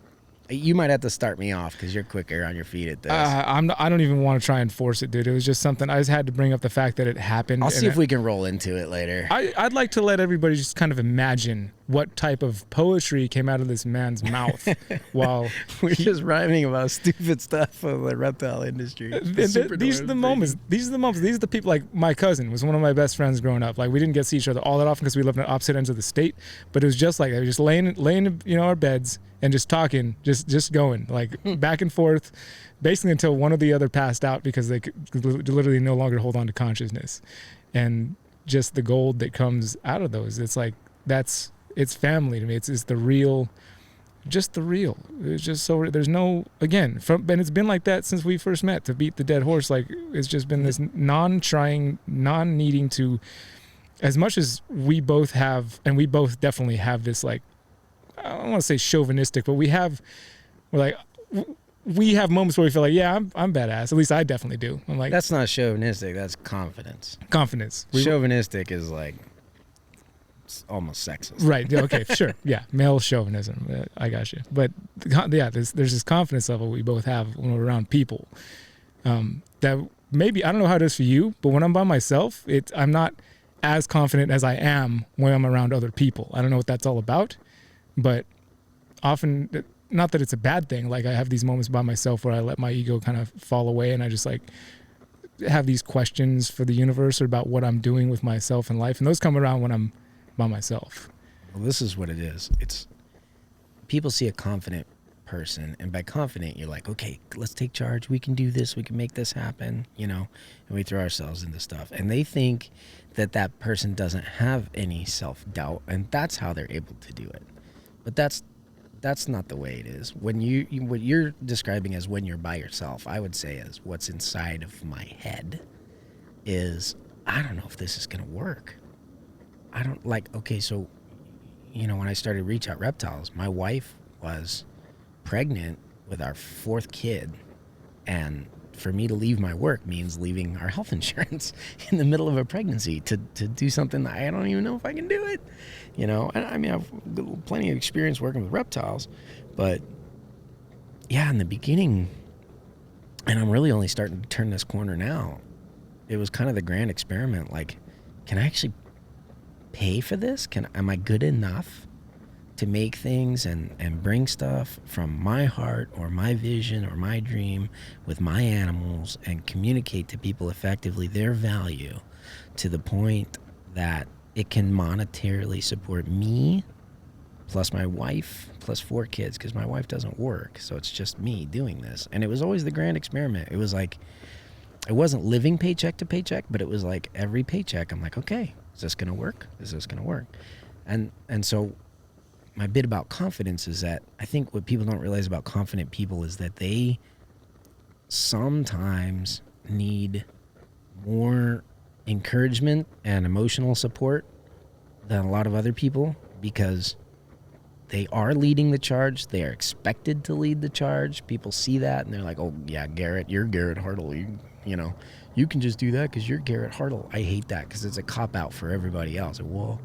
You might have to start me off because you're quicker on your feet at this. I don't even want to try and force it, dude. It was just something. I just had to bring up the fact that it happened. I'll see if we can roll into it later. I'd like to let everybody just kind of imagine what type of poetry came out of this man's mouth while we're just rhyming about stupid stuff of the reptile industry. These are the moments. These are the people. Like my cousin was one of my best friends growing up. Like we didn't get to see each other all that often because we lived on opposite ends of the state. But it was just like they were just laying our beds and just talking, just going like back and forth, basically until one or the other passed out because they could literally no longer hold on to consciousness, and just the gold that comes out of those. It's like it's family to me. It's the real, just the real. It's just so there's no and it's been like that since we first met. To beat the dead horse, like it's just been this non-trying, non-needing to, as much as we both have, and we both definitely have this like. I don't want to say chauvinistic, but we have moments where we feel like, yeah, I'm badass. At least I definitely do. I'm like, that's not chauvinistic. That's confidence. Chauvinistic is like almost sexist. Right. Okay. Sure. Yeah. Male chauvinism. I got you. But yeah, there's this confidence level we both have when we're around people. That maybe, I don't know how it is for you, but when I'm by myself, I'm not as confident as I am when I'm around other people. I don't know what that's all about. But often, not that it's a bad thing, like I have these moments by myself where I let my ego kind of fall away and I just like have these questions for the universe or about what I'm doing with myself in life. And those come around when I'm by myself. Well, this is what it is. It's people see a confident person, and by confident, you're like, okay, let's take charge. We can do this. We can make this happen, you know, and we throw ourselves into stuff. And they think that person doesn't have any self-doubt, and that's how they're able to do it. But that's not the way it is. When what you're describing as when you're by yourself, I would say is what's inside of my head is, I don't know if this is going to work. I don't like, okay, so, you know, when I started Reach Out Reptiles, my wife was pregnant with our fourth kid and for me to leave my work means leaving our health insurance in the middle of a pregnancy to do something that I don't even know if I can do it. You know, I mean, I've plenty of experience working with reptiles, but yeah, in the beginning, and I'm really only starting to turn this corner now, it was kind of the grand experiment. Like, can I actually pay for this? Am I good enough to make things and bring stuff from my heart or my vision or my dream with my animals and communicate to people effectively their value to the point that it can monetarily support me plus my wife plus 4 kids, because my wife doesn't work, so it's just me doing this. And it was always the grand experiment. It was like, I wasn't living paycheck to paycheck, but it was like every paycheck I'm like, okay, is this gonna work? Is this gonna work? And so my bit about confidence is that I think what people don't realize about confident people is that they sometimes need more encouragement and emotional support than a lot of other people, because they are leading the charge. They are expected to lead the charge. People see that and they're like, oh yeah, Garrett, you're Garrett Hartle. You know, you can just do that because you're Garrett Hartle. I hate that because it's a cop-out for everybody else. Well,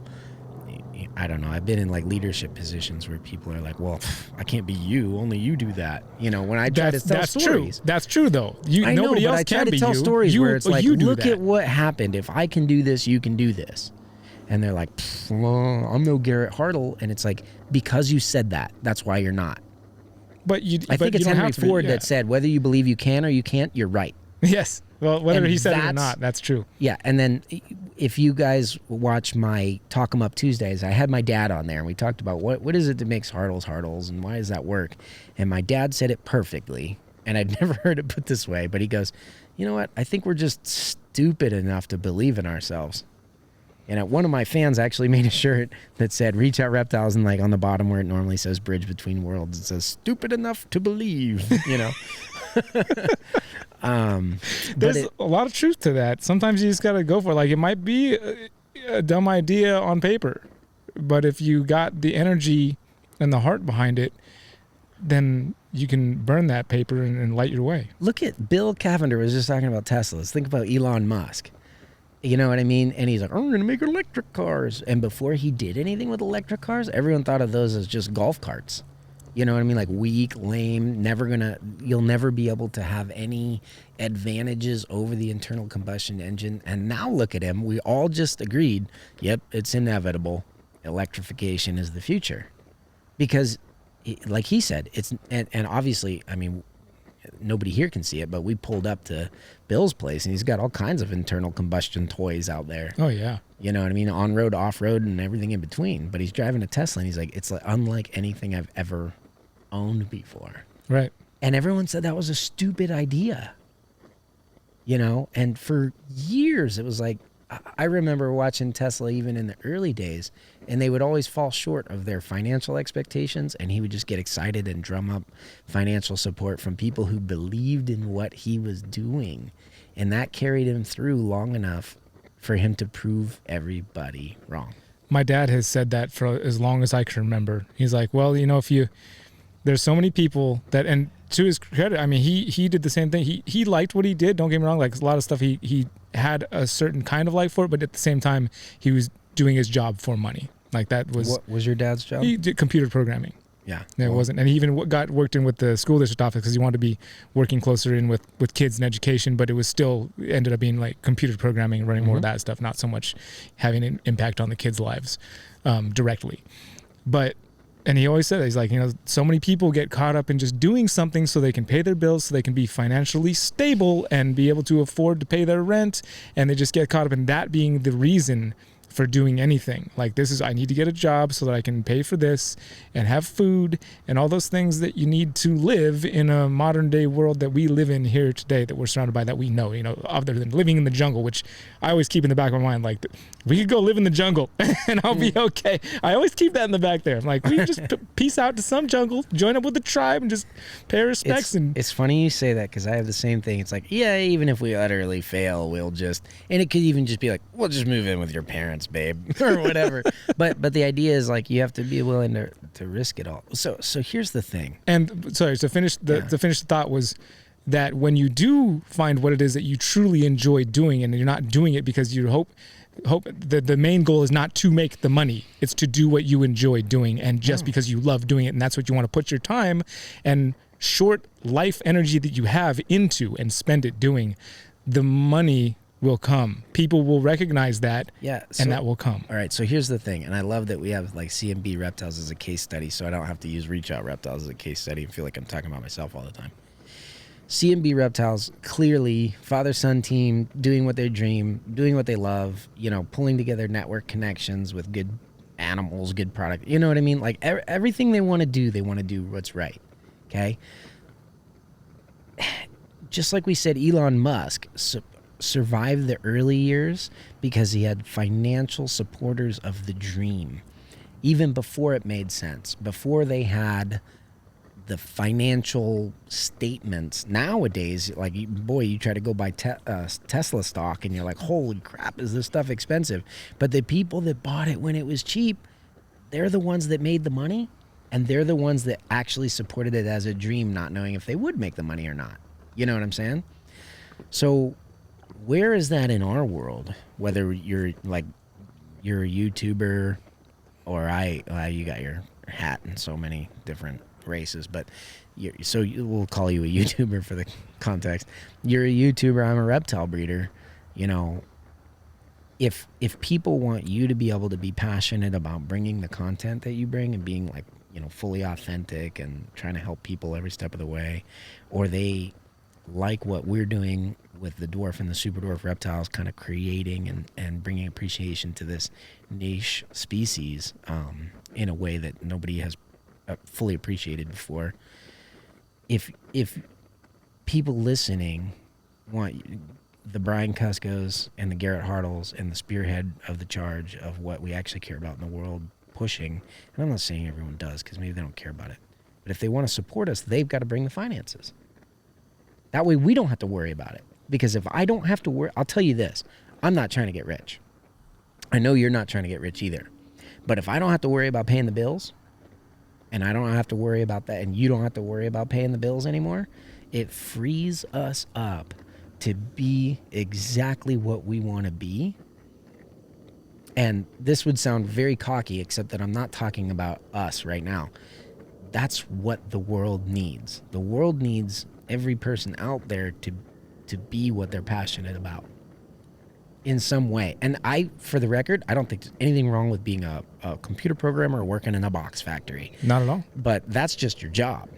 I don't know. I've been in like leadership positions where people are like, well, I can't be you. Only you do that. You know, when I try to tell stories. True. That's true, though. I know, nobody but else I try can to be tell you. stories where it's like, look that. at what happened. If I can do this, you can do this. And they're like, well, I'm no Garrett Hartle. And it's like, because you said that, that's why you're not. But I think it's Henry Ford that said, whether you believe you can or you can't, you're right. Yes. Well, whether he said it or not, that's true. Yeah. And then if you guys watch my Talk 'em Up Tuesdays, I had my dad on there and we talked about what is it that makes Hartles and why does that work? And my dad said it perfectly. And I'd never heard it put this way, but he goes, you know what? I think we're just stupid enough to believe in ourselves. And one of my fans actually made a shirt that said, reach out reptiles, and like on the bottom where it normally says bridge between worlds, it says stupid enough to believe, you know. There's a lot of truth to that. Sometimes you just got to go for it. Like, it might be a dumb idea on paper, but if you got the energy and the heart behind it, then you can burn that paper and light your way. Look at Bill Cavender was just talking about Teslas. Think about Elon Musk. You know what I mean? And he's like, I'm going to make electric cars. And before he did anything with electric cars, everyone thought of those as just golf carts. You know what I mean? Like weak, lame, you'll never be able to have any advantages over the internal combustion engine. And now look at him. We all just agreed, yep, it's inevitable. Electrification is the future. Because, like he said, and obviously, I mean, nobody here can see it, but we pulled up to Bill's place and he's got all kinds of internal combustion toys out there. Oh yeah. You know what I mean? On-road, off-road, and everything in between. But he's driving a Tesla and he's like, it's like unlike anything I've ever owned before. Right. And everyone said that was a stupid idea. You know? And for years it was like, I remember watching Tesla even in the early days, and they would always fall short of their financial expectations, and he would just get excited and drum up financial support from people who believed in what he was doing. And that carried him through long enough for him to prove everybody wrong. My dad has said that for as long as I can remember. He's like, well, you know, there's so many people that, and to his credit, I mean, he did the same thing. He liked what he did. Don't get me wrong. Like a lot of stuff he had a certain kind of like for it, but at the same time, he was doing his job for money. Like that was. What was your dad's job? He did computer programming. Yeah. It wasn't, and he even worked in with the school district office because he wanted to be working closer in with kids and education, but it was still ended up being like computer programming and running more of that stuff, not so much having an impact on the kids' lives directly. And he always said, he's like, you know, so many people get caught up in just doing something so they can pay their bills, so they can be financially stable and be able to afford to pay their rent. And they just get caught up in that being the reason for doing anything. Like, I need to get a job so that I can pay for this and have food and all those things that you need to live in a modern day world that we live in here today, that we're surrounded by, that we know, you know, other than living in the jungle, which I always keep in the back of my mind, like, we could go live in the jungle and I'll be okay. I always keep that in the back there. I'm like, we just peace out to some jungle, join up with the tribe and just pay respects. It's funny you say that, because I have the same thing. It's like, yeah, even if we utterly fail, we'll just, and it could even just be like, we'll just move in with your parents, babe, or whatever. but the idea is like, you have to be willing to risk it all. So here's the thing. And sorry, to finish the thought was, that when you do find what it is that you truly enjoy doing, and you're not doing it because you hope that the main goal is not to make the money, it's to do what you enjoy doing, and just because you love doing it, and that's what you want to put your time and short life energy that you have into and spend it doing, the money will come. People will recognize that, and that will come. All right, so here's the thing, and I love that we have like CMB Reptiles as a case study, so I don't have to use Reach Out Reptiles as a case study and feel like I'm talking about myself all the time. CMB Reptiles, clearly, father-son team, doing what they dream, doing what they love, pulling together network connections with good animals, good product. You know what I mean? Like, everything they want to do what's right, okay? Just like we said, Elon Musk survived the early years because he had financial supporters of the dream, even before it made sense, before they had the financial statements. Nowadays, like, boy, you try to go buy Tesla stock and you're like, holy crap, is this stuff expensive? But the people that bought it when it was cheap, they're the ones that made the money, and they're the ones that actually supported it as a dream, not knowing if they would make the money or not. You know what I'm saying? So where is that in our world? Whether you're a YouTuber, or you got your hat in so many different races, but we'll call you a YouTuber for the context. You're a YouTuber, I'm a reptile breeder. If people want you to be able to be passionate about bringing the content that you bring and being like, fully authentic and trying to help people every step of the way, or they like what we're doing with the dwarf and the super dwarf reptiles, kind of creating and bringing appreciation to this niche species in a way that nobody has fully appreciated before. If people listening want the Brian Cuscos and the Garrett Hartles and the spearhead of the charge of what we actually care about in the world pushing, and I'm not saying everyone does because maybe they don't care about it, but if they want to support us, they've got to bring the finances. That way we don't have to worry about it. Because if I don't have to worry, I'll tell you this, I'm not trying to get rich. I know you're not trying to get rich either. But if I don't have to worry about paying the bills, and I don't have to worry about that, and you don't have to worry about paying the bills anymore, it frees us up to be exactly what we want to be. And this would sound very cocky, except that I'm not talking about us right now. That's what the world needs. The world needs every person out there to be what they're passionate about in some way. And for the record, I don't think there's anything wrong with being a computer programmer or working in a box factory. Not at all. But that's just your job.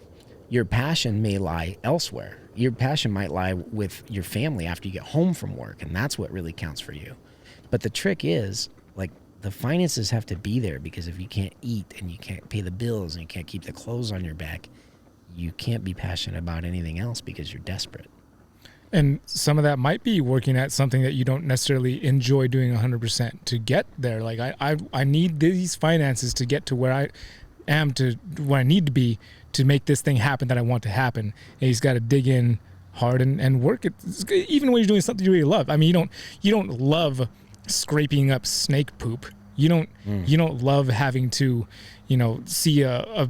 Your passion may lie elsewhere. Your passion might lie with your family after you get home from work, and that's what really counts for you. But the trick is, like, the finances have to be there, because if you can't eat and you can't pay the bills and you can't keep the clothes on your back, you can't be passionate about anything else because you're desperate. And some of that might be working at something that you don't necessarily enjoy doing 100% to get there. Like, I need these finances to get to where I am, to where I need to be, to make this thing happen that I want to happen. And he's got to dig in hard and work it, even when you're doing something you really love. I mean, you don't love scraping up snake poop. You don't love having to, see a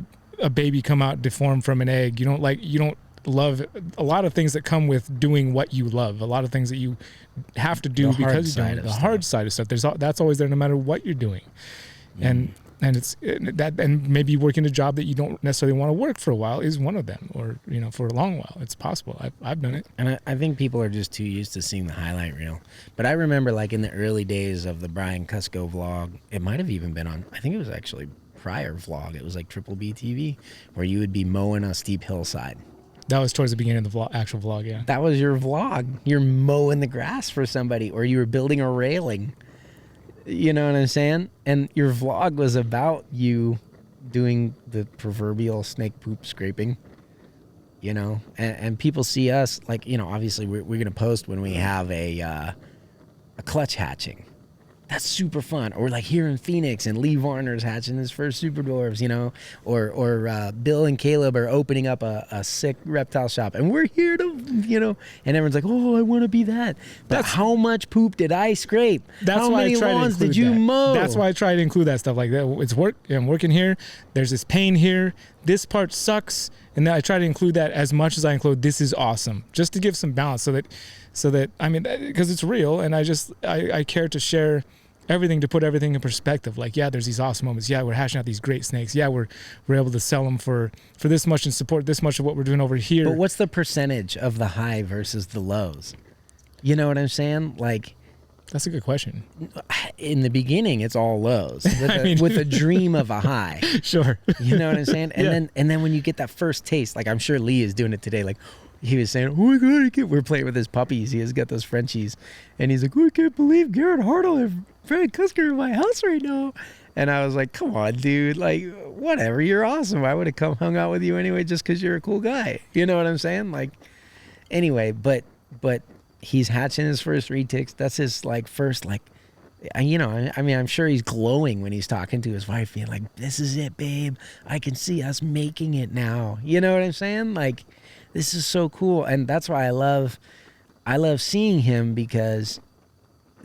baby come out deformed from an egg. You don't love a lot of things that come with doing what you love, a lot of things that you have to do because you're doing the hard side of stuff. That's always there no matter what you're doing. And it's that, and maybe working a job that you don't necessarily want to work for a while is one of them, or for a long while. It's possible. I've done it. And I think people are just too used to seeing the highlight reel. But I remember, like, in the early days of the Brian Cusco vlog, it might have even been on, I think it was actually prior vlog, it was like Triple B TV, where you would be mowing a steep hillside. That was towards the beginning of the actual vlog, yeah. That was your vlog. You're mowing the grass for somebody, or you were building a railing. You know what I'm saying? And your vlog was about you doing the proverbial snake poop scraping, and people see us, like, obviously we're going to post when we have a clutch hatching. That's super fun. Or like here in Phoenix and Lee Varner's hatching his first super dwarves, you know, or Bill and Caleb are opening up a sick reptile shop and we're here to, you know, and everyone's like, oh, I want to be that. But how much poop did I scrape? How many lawns did you mow? That's why I try to include that stuff like that. It's work. I'm working here. There's this pain here. This part sucks. And then I try to include that as much as I include this is awesome, just to give some balance so that I mean, because it's real, and I care to share everything, to put everything in perspective. Like, yeah, there's these awesome moments. Yeah, we're hashing out these great snakes. Yeah, we're able to sell them for this much and support this much of what we're doing over here. But what's the percentage of the high versus the lows? You know what I'm saying? Like, that's a good question. In the beginning, it's all lows with a dream of a high. Sure. You know what I'm saying? And then when you get that first taste, like I'm sure Lee is doing it today, like he was saying, oh my God, we're playing with his puppies. He has got those Frenchies. And he's like, oh, I can't believe Garrett Hartle and Fred Kusker in my house right now. And I was like, come on, dude. Like, whatever. You're awesome. I would have come hung out with you anyway just because you're a cool guy. You know what I'm saying? Like, anyway, but he's hatching his first retics. That's his, like, first, like, you know, I mean, I'm sure he's glowing when he's talking to his wife, being like, this is it, babe. I can see us making it now. You know what I'm saying? Like, this is so cool. And that's why I love seeing him, because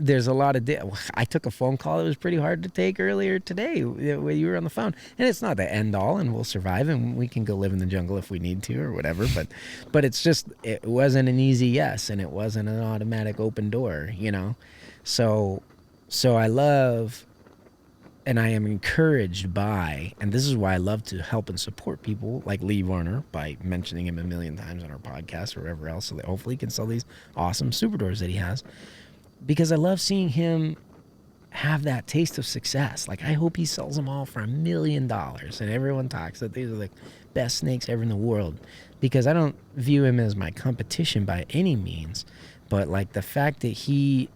there's a lot of I took a phone call that was pretty hard to take earlier today when you were on the phone, and it's not the end all, and we'll survive and we can go live in the jungle if we need to or whatever, but it's just, it wasn't an easy yes, and it wasn't an automatic open door, you know. So I love, and I am encouraged by, and this is why I love to help and support people like Lee Varner by mentioning him a million times on our podcast or wherever else, so that hopefully he can sell these awesome super doors that he has. Because I love seeing him have that taste of success. Like, I hope he sells them all for $1 million, and everyone talks that these are the best snakes ever in the world. Because I don't view him as my competition by any means, but like the fact that he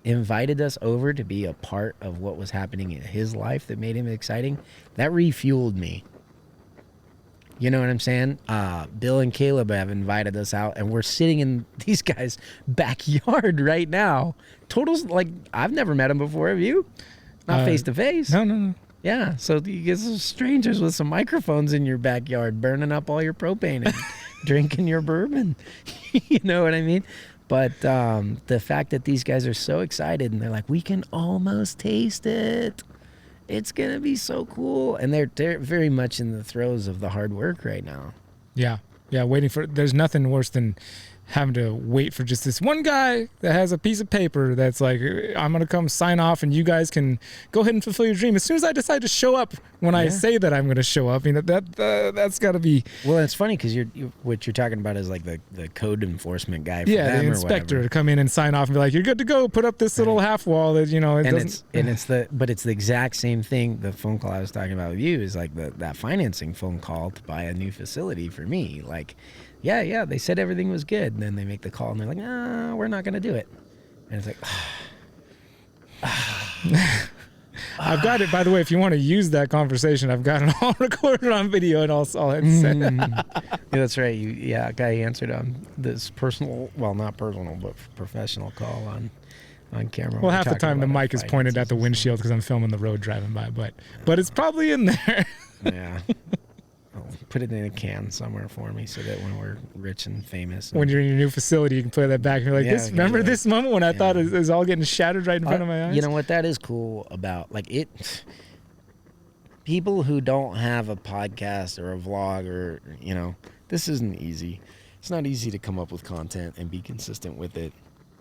invited us over to be a part of what was happening in his life that made him exciting, that refueled me. You know what I'm saying? Bill and Caleb have invited us out, and we're sitting in these guys' backyard right now. Totals, like, I've never met them before. Have you? Not face to face. No. Yeah, so you get some strangers with some microphones in your backyard, burning up all your propane and drinking your bourbon. You know what I mean? But the fact that these guys are so excited, and they're like, we can almost taste it. It's going to be so cool. And they're very much in the throes of the hard work right now. Yeah, waiting for, there's nothing worse than having to wait for just this one guy that has a piece of paper that's like, I'm going to come sign off and you guys can go ahead and fulfill your dream. As soon as I decide to show up when I say that I'm going to show up, you know, that's got to be. Well, it's funny because what you're talking about is like the code enforcement guy for them, the inspector to come in and sign off and be like, you're good to go, put up this little half wall that, you know, it's the exact same thing. The phone call I was talking about with you is like that financing phone call to buy a new facility for me. Like, yeah, they said everything was good. And then they make the call and they're like, no, we're not going to do it. And it's like, I've got it, by the way, if you want to use that conversation, I've got it all recorded on video and all yeah, that's right. A guy answered on this personal, well, not personal, but professional call on camera. Well, half the time the mic is pointed at the windshield because I'm filming the road driving by, but it's probably in there. Yeah. Put it in a can somewhere for me so that when we're rich and famous. When you're in your new facility, you can play that back and you're like, remember this moment when I thought it was all getting shattered right in front of my eyes? You know what? That is cool about, like, it. People who don't have a podcast or a vlog or, you know, this isn't easy. It's not easy to come up with content and be consistent with it.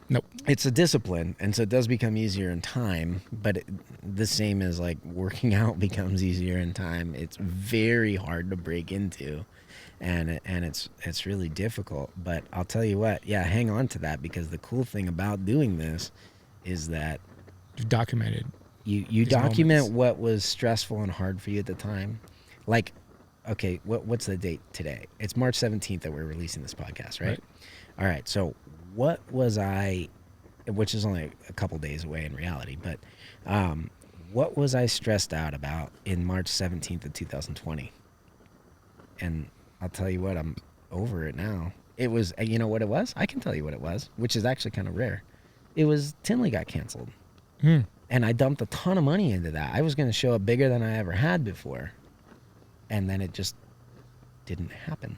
Nope. It's a discipline, and so it does become easier in time, but the same as like working out becomes easier in time. It's very hard to break into, and it's really difficult. But I'll tell you what, hang on to that, because the cool thing about doing this is that you've documented. You document what was stressful and hard for you at the time. Like, okay, what's the date today? It's March 17th that we're releasing this podcast, right? All right, so what was which is only a couple days away in reality, but what was I stressed out about in March 17th of 2020? And I'll tell you what, I'm over it now. It was, you know what it was? I can tell you what it was, which is actually kind of rare. It was Tinley got canceled. And I dumped a ton of money into that. I was going to show up bigger than I ever had before. And then it just didn't happen.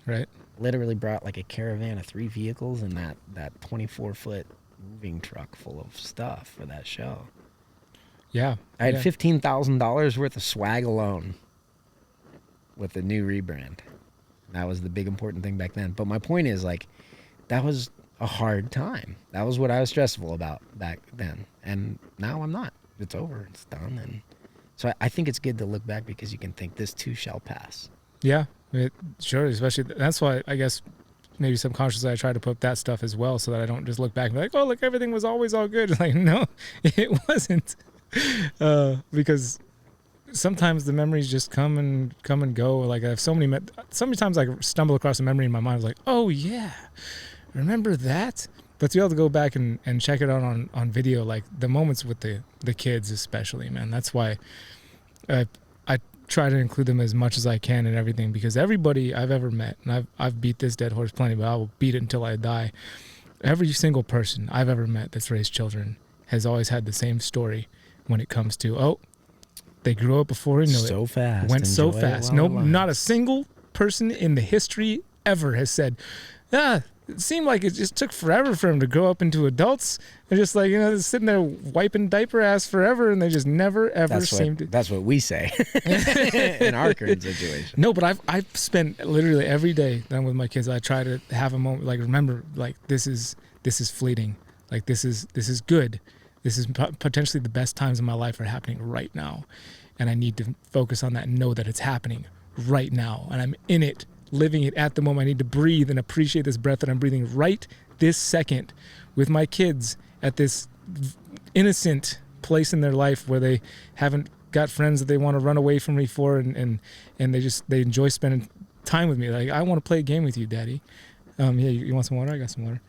Right. Literally brought like a caravan of 3 vehicles and that 24-foot moving truck full of stuff for that show. Yeah. I had $15,000 worth of swag alone with the new rebrand. That was the big important thing back then. But my point is, like, that was a hard time. That was what I was stressful about back then. And now I'm not. It's over. It's done. And so I think it's good to look back because you can think this too shall pass. Yeah, sure. Especially that's why I guess maybe subconsciously I try to put that stuff as well so that I don't just look back and be like, oh, look, everything was always all good. Like, no, it wasn't. Because sometimes the memories just come and go. Like I have so many times I stumble across a memory in my mind. I was like, oh yeah, remember that? But to be able to go back and check it out on video, like the moments with the kids especially, man, that's why I try to include them as much as I can in everything, because everybody I've ever met, and I've beat this dead horse plenty, but I will beat it until I die. Every single person I've ever met that's raised children has always had the same story when it comes to, oh, they grew up before we knew it. So fast. Went so fast. No, not a single person in the history ever has said, it seemed like it just took forever for them to grow up into adults. They're just like, they're sitting there wiping diaper ass forever, and they just never, ever seemed to. That's what we say in our current situation. No, but I've spent literally every day that I'm with my kids, I try to have a moment, like, remember, like, this is fleeting. Like, this is good. This is potentially the best times in my life are happening right now. And I need to focus on that and know that it's happening right now. And I'm in it, living it at the moment. I need to breathe and appreciate this breath that I'm breathing right this second with my kids at this innocent place in their life where they haven't got friends that they want to run away from me for, and they enjoy spending time with me. Like, I want to play a game with you, Daddy. Yeah, you want some water? I got some water.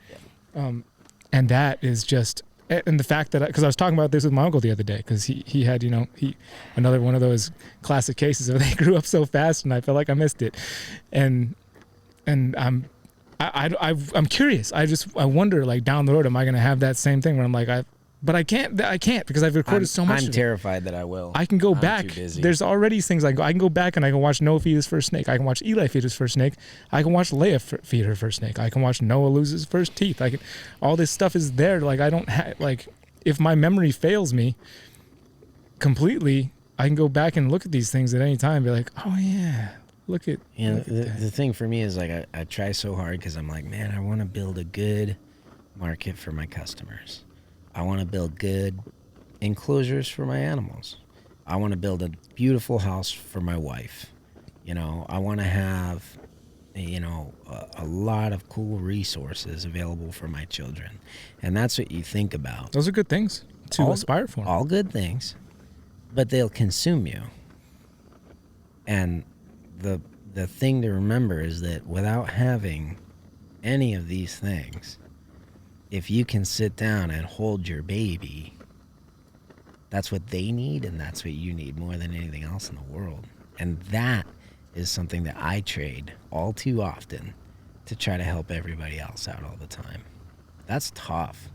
And that is just, and the fact that, because I was talking about this with my uncle the other day, because he had, another one of those classic cases where they grew up so fast, and I felt like I missed it, and I'm curious. I wonder, like, down the road, am I going to have that same thing where I'm like, but I can't because I've recorded so much. I'm terrified that I will. I can go back. There's already things I can go back and I can watch Noah feed his first snake. I can watch Eli feed his first snake. I can watch Leia feed her first snake. I can watch Noah lose his first teeth. All this stuff is there. Like, I don't like, if my memory fails me completely, I can go back and look at these things at any time and be like, oh yeah, look at. The thing for me is, like, I try so hard because I'm like, man, I want to build a good market for my customers. I want to build good enclosures for my animals. I want to build a beautiful house for my wife. I want to have, a lot of cool resources available for my children. And that's what you think about. Those are good things to aspire for. All good things, but they'll consume you. And the thing to remember is that without having any of these things, if you can sit down and hold your baby, that's what they need, and that's what you need more than anything else in the world. And that is something that I trade all too often to try to help everybody else out all the time. That's tough.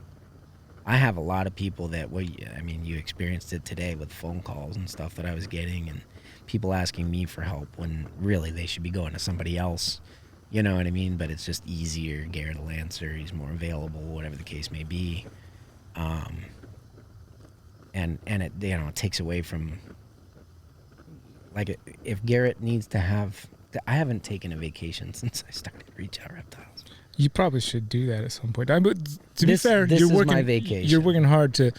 I have a lot of people that, you experienced it today with phone calls and stuff that I was getting, and people asking me for help when really they should be going to somebody else. You know what I mean? But it's just easier. Garrett will answer. He's more available, whatever the case may be. And it, it takes away from, like, if Garrett needs to have, I haven't taken a vacation since I started Reach Out Reptiles. You probably should do that at some point. But to be fair, this you're is working. My vacation. You're working hard to.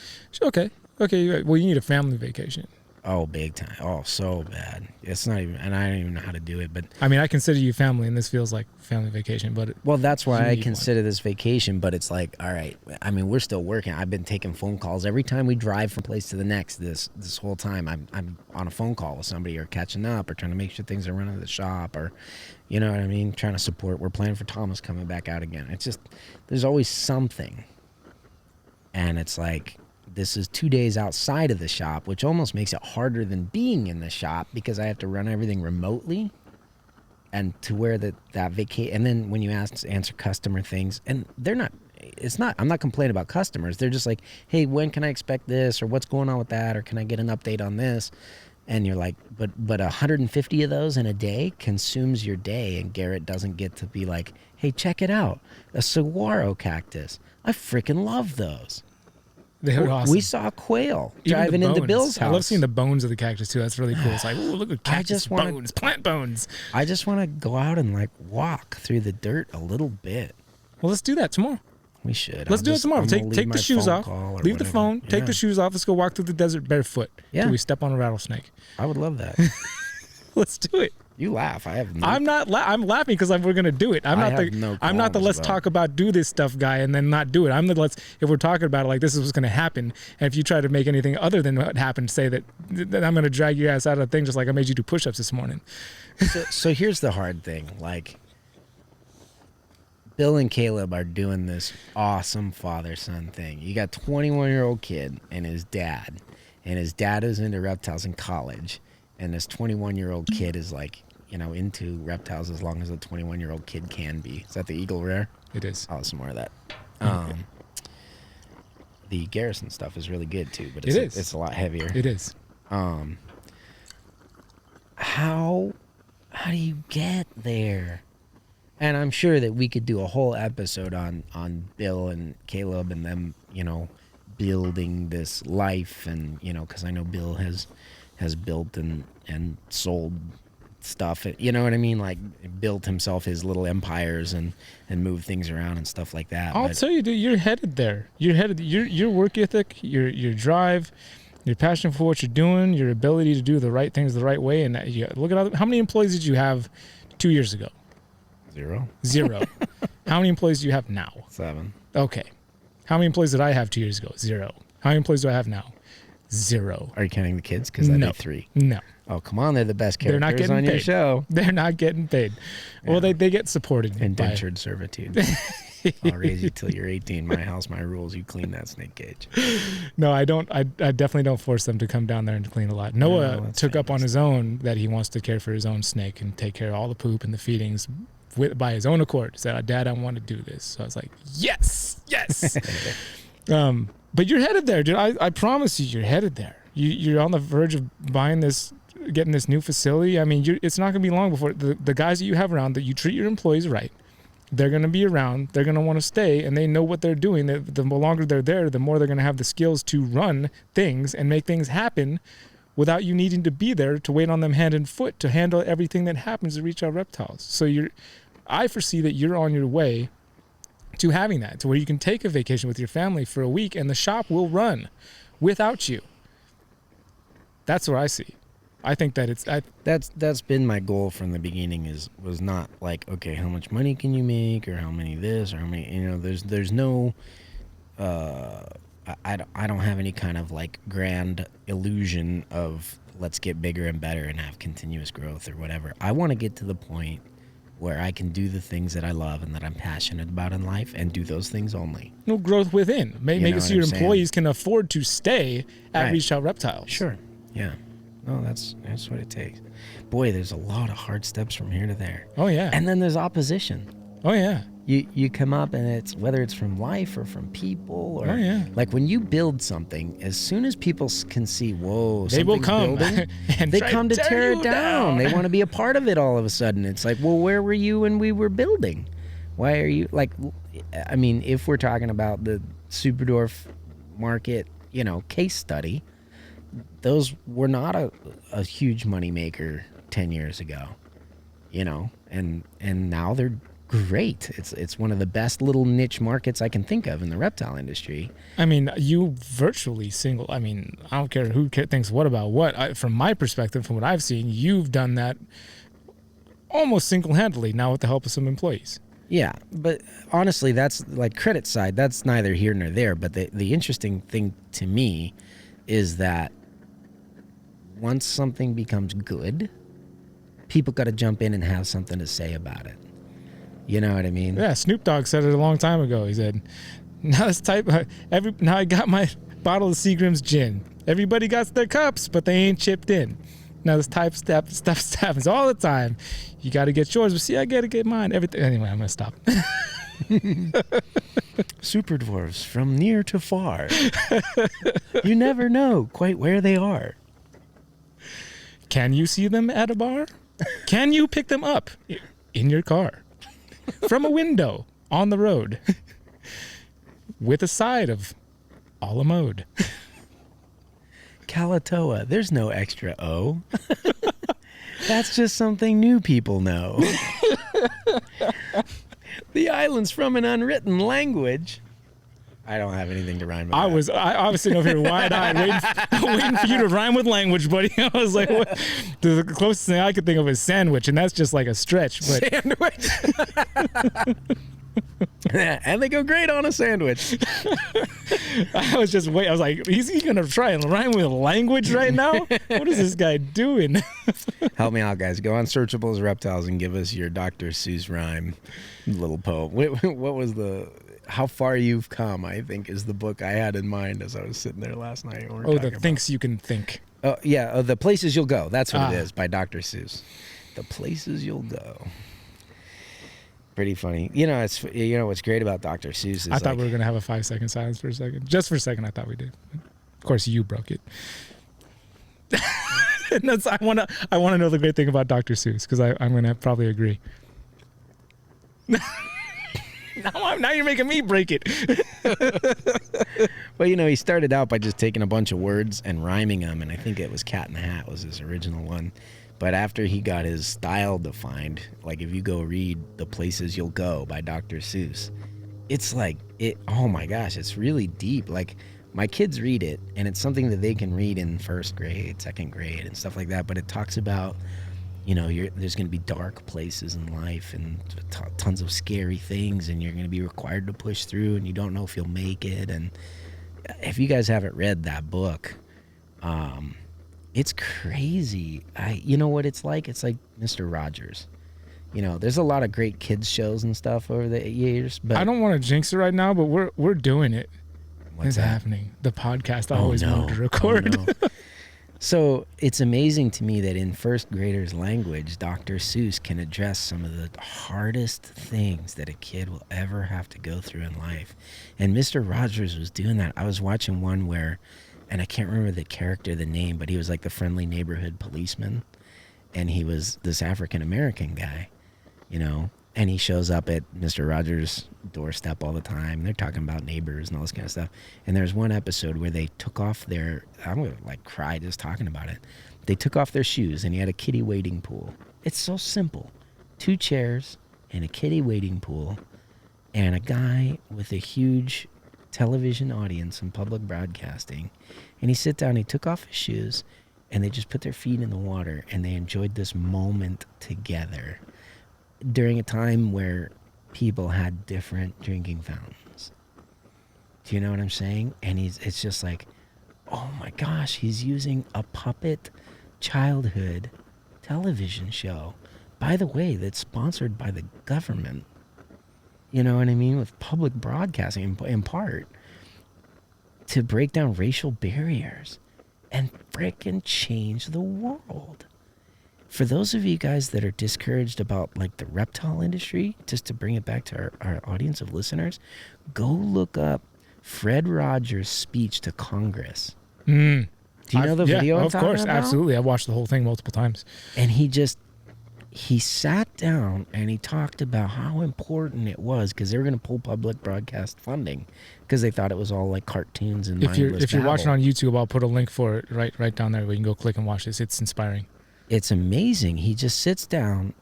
Okay. Well, you need a family vacation. Oh, big time. Oh, so bad. It's not even, and I don't even know how to do it, but. I mean, I consider you family, and this feels like family vacation, but. Well, that's why I consider this vacation, but it's like, all right, I mean, we're still working. I've been taking phone calls every time we drive from place to the next. This whole time, I'm on a phone call with somebody, or catching up, or trying to make sure things are running at the shop, or, you know what I mean, trying to support. We're planning for Thomas coming back out again. It's just, there's always something, and it's like, this is 2 days outside of the shop, which almost makes it harder than being in the shop because I have to run everything remotely, and to where that vacation. And then when you answer customer things, and they're not, I'm not complaining about customers. They're just like, hey, when can I expect this, or what's going on with that, or can I get an update on this? And you're like, but 150 of those in a day consumes your day, and Garrett doesn't get to be like, hey, check it out, a saguaro cactus. I freaking love those. They were awesome. We saw a quail Even driving into Bill's house. I love seeing the bones of the cactus too. That's really cool. It's like, ooh, look at cactus bones, plant bones. I just want to go out and like walk through the dirt a little bit. Well, let's do that tomorrow. We should. Let's do it tomorrow. Take the shoes off. Leave the phone. Take the shoes off. Let's go walk through the desert barefoot. Yeah. Till we step on a rattlesnake. I would love that. Let's do it. You laugh. I have no. I'm not. I'm laughing because we're gonna do it. I'm not the let's talk about do this stuff guy and then not do it. I'm the let's. If we're talking about it, like this is what's gonna happen, and if you try to make anything other than what happened, say that I'm gonna drag your ass out of the thing, just like I made you do push-ups this morning. So here's the hard thing. Like, Bill and Caleb are doing this awesome father-son thing. You got 21-year-old kid and his dad is into reptiles in college, and this 21-year-old kid is like, into reptiles as long as a 21-year-old kid can be. Is that the Eagle Rare? It is. I'll have some more of that. The Garrison stuff is really good too, but it's a lot heavier. It is. How do you get there? And I'm sure that we could do a whole episode on Bill and Caleb and them, building this life, and because I know Bill has built and sold stuff, you know what I mean, like built himself his little empires and moved things around and stuff like that. I'll tell you, dude, you're headed there. Your work ethic, your drive, your passion for what you're doing, your ability to do the right things the right way, and look at how many employees did you have 2 years ago? Zero. How many employees do you have now? 7. Okay. How many employees did I have 2 years ago? 0. How many employees do I have now? 0. Are you counting the kids? Because that'd be 3. No. Oh, come on. They're the best characters They're not getting on your paid. show. They're not getting paid. Yeah. Well, they get supported. Indentured servitude. I'll raise you till you're 18. My house, my rules. You clean that snake cage. No, I don't. I definitely don't force them to come down there and clean a lot. Noah took up on his own that he wants to care for his own snake and take care of all the poop and the feedings by his own accord. He said, Dad, I want to do this. So I was like, yes. But you're headed there, dude. I promise you're headed there. You're on the verge of getting this new facility. I mean, it's not going to be long before the guys that you have around, that you treat your employees right. They're going to be around. They're going to want to stay, and they know what they're doing. The longer they're there, the more they're going to have the skills to run things and make things happen without you needing to be there to wait on them hand and foot to handle everything that happens to reach out reptiles. So I foresee that you're on your way to having that, to where you can take a vacation with your family for a week and the shop will run without you. That's what I see. I think that that's been my goal from the beginning. Was not like, okay, how much money can you make, or how many this, or how many, there's no I don't have any kind of like grand illusion of let's get bigger and better and have continuous growth or whatever. I want to get to the point where I can do the things that I love and that I'm passionate about in life, and do those things only. No growth within. Make it so your employees can afford to stay at Reach Out Reptiles. Sure. Yeah. No, that's what it takes. Boy, there's a lot of hard steps from here to there. Oh yeah. And then there's opposition. Oh yeah. You come up, and it's whether it's from life or from people, or like when you build something, as soon as people can see, whoa, they will come building, and they come to tear it down. They want to be a part of it. All of a sudden, it's like, well, where were you when we were building? Why are you like? I mean, if we're talking about the Superdorf market, case study, those were not a huge money maker 10 years ago, and now they're great. It's one of the best little niche markets I can think of in the reptile industry. I mean, you virtually single. I mean, I don't care who thinks what about what. From my perspective, from what I've seen, you've done that almost single-handedly now with the help of some employees. Yeah, but honestly, that's like credit side. That's neither here nor there. But the interesting thing to me is that once something becomes good, people got to jump in and have something to say about it. You know what I mean? Yeah, Snoop Dogg said it a long time ago. He said, now I got my bottle of Seagram's gin. Everybody got their cups, but they ain't chipped in. Now this type stuff happens all the time. You got to get yours, but see, I got to get mine. Everything. Anyway, I'm going to stop. Super dwarfs from near to far. You never know quite where they are. Can you see them at a bar? Can you pick them up in your car? From a window on the road? With a side of a la mode. Kalatoa, there's no extra O. That's just something new people know. The island's from an unwritten language. I don't have anything to rhyme with. I was sitting over here wide-eyed waiting for you to rhyme with language, buddy. I was like, what? The closest thing I could think of is sandwich, and that's just like a stretch. But sandwich. And they go great on a sandwich. I was just waiting. I was like, is he going to try and rhyme with language right now? What is this guy doing? Help me out, guys. Go on Searchable's Reptiles and give us your Dr. Seuss rhyme little poem. What was the... How Far You've Come, I think, is the book I had in mind as I was sitting there last night. The Thinks You Can Think. Oh, yeah. The Places You'll Go. That's what it is, by Dr. Seuss. The Places You'll Go. Pretty funny. What's great about Dr. Seuss is I thought we were going to have a 5-second silence for a second. Just for a second, I thought we did. Of course, you broke it. And I want to know the great thing about Dr. Seuss, because I'm going to probably agree. Now you're making me break it. Well, he started out by just taking a bunch of words and rhyming them, and I think it was Cat in the Hat was his original one. But after he got his style defined, like if you go read The Places You'll Go by Dr. Seuss, it's like, oh my gosh, it's really deep. Like, my kids read it, and it's something that they can read in first grade, second grade, and stuff like that. But it talks about, there's going to be dark places in life and tons of scary things, and you're going to be required to push through, and you don't know if you'll make it. And if you guys haven't read that book, it's crazy. You know what it's like? It's like Mr. Rogers. There's a lot of great kids shows and stuff over the years, but I don't want to jinx it right now, but we're doing it. What's that? Happening? The podcast I always wanted to record. Oh, no. So it's amazing to me that in first graders' language, Dr. Seuss can address some of the hardest things that a kid will ever have to go through in life. And Mr. Rogers was doing that. I was watching one where, and I can't remember the name, but he was like the friendly neighborhood policeman. And he was this African-American guy, and he shows up at Mr. Rogers' doorstep all the time. And they're talking about neighbors and all this kind of stuff. And there's one episode where they took off I'm going to cry just talking about it. They took off their shoes, and he had a kiddie wading pool. It's so simple. 2 chairs and a kiddie wading pool and a guy with a huge television audience and public broadcasting. And he sit down, he took off his shoes, and they just put their feet in the water, and they enjoyed this moment together during a time where people had different drinking fountains. Do you know what I'm saying? And it's just like, oh my gosh, he's using a puppet childhood television show, by the way, that's sponsored by the government. You know what I mean? With public broadcasting in part, to break down racial barriers and frickin' change the world. For those of you guys that are discouraged about the reptile industry, just to bring it back to our audience of listeners, go look up Fred Rogers' speech to Congress. Do you know the video I'm talking about? Of course, absolutely. I've watched the whole thing multiple times. And he sat down and he talked about how important it was, because they were going to pull public broadcast funding because they thought it was all like cartoons and mindless If you're watching on YouTube, I'll put a link for it right down there where you can go click and watch this. It's inspiring. It's amazing. He just sits down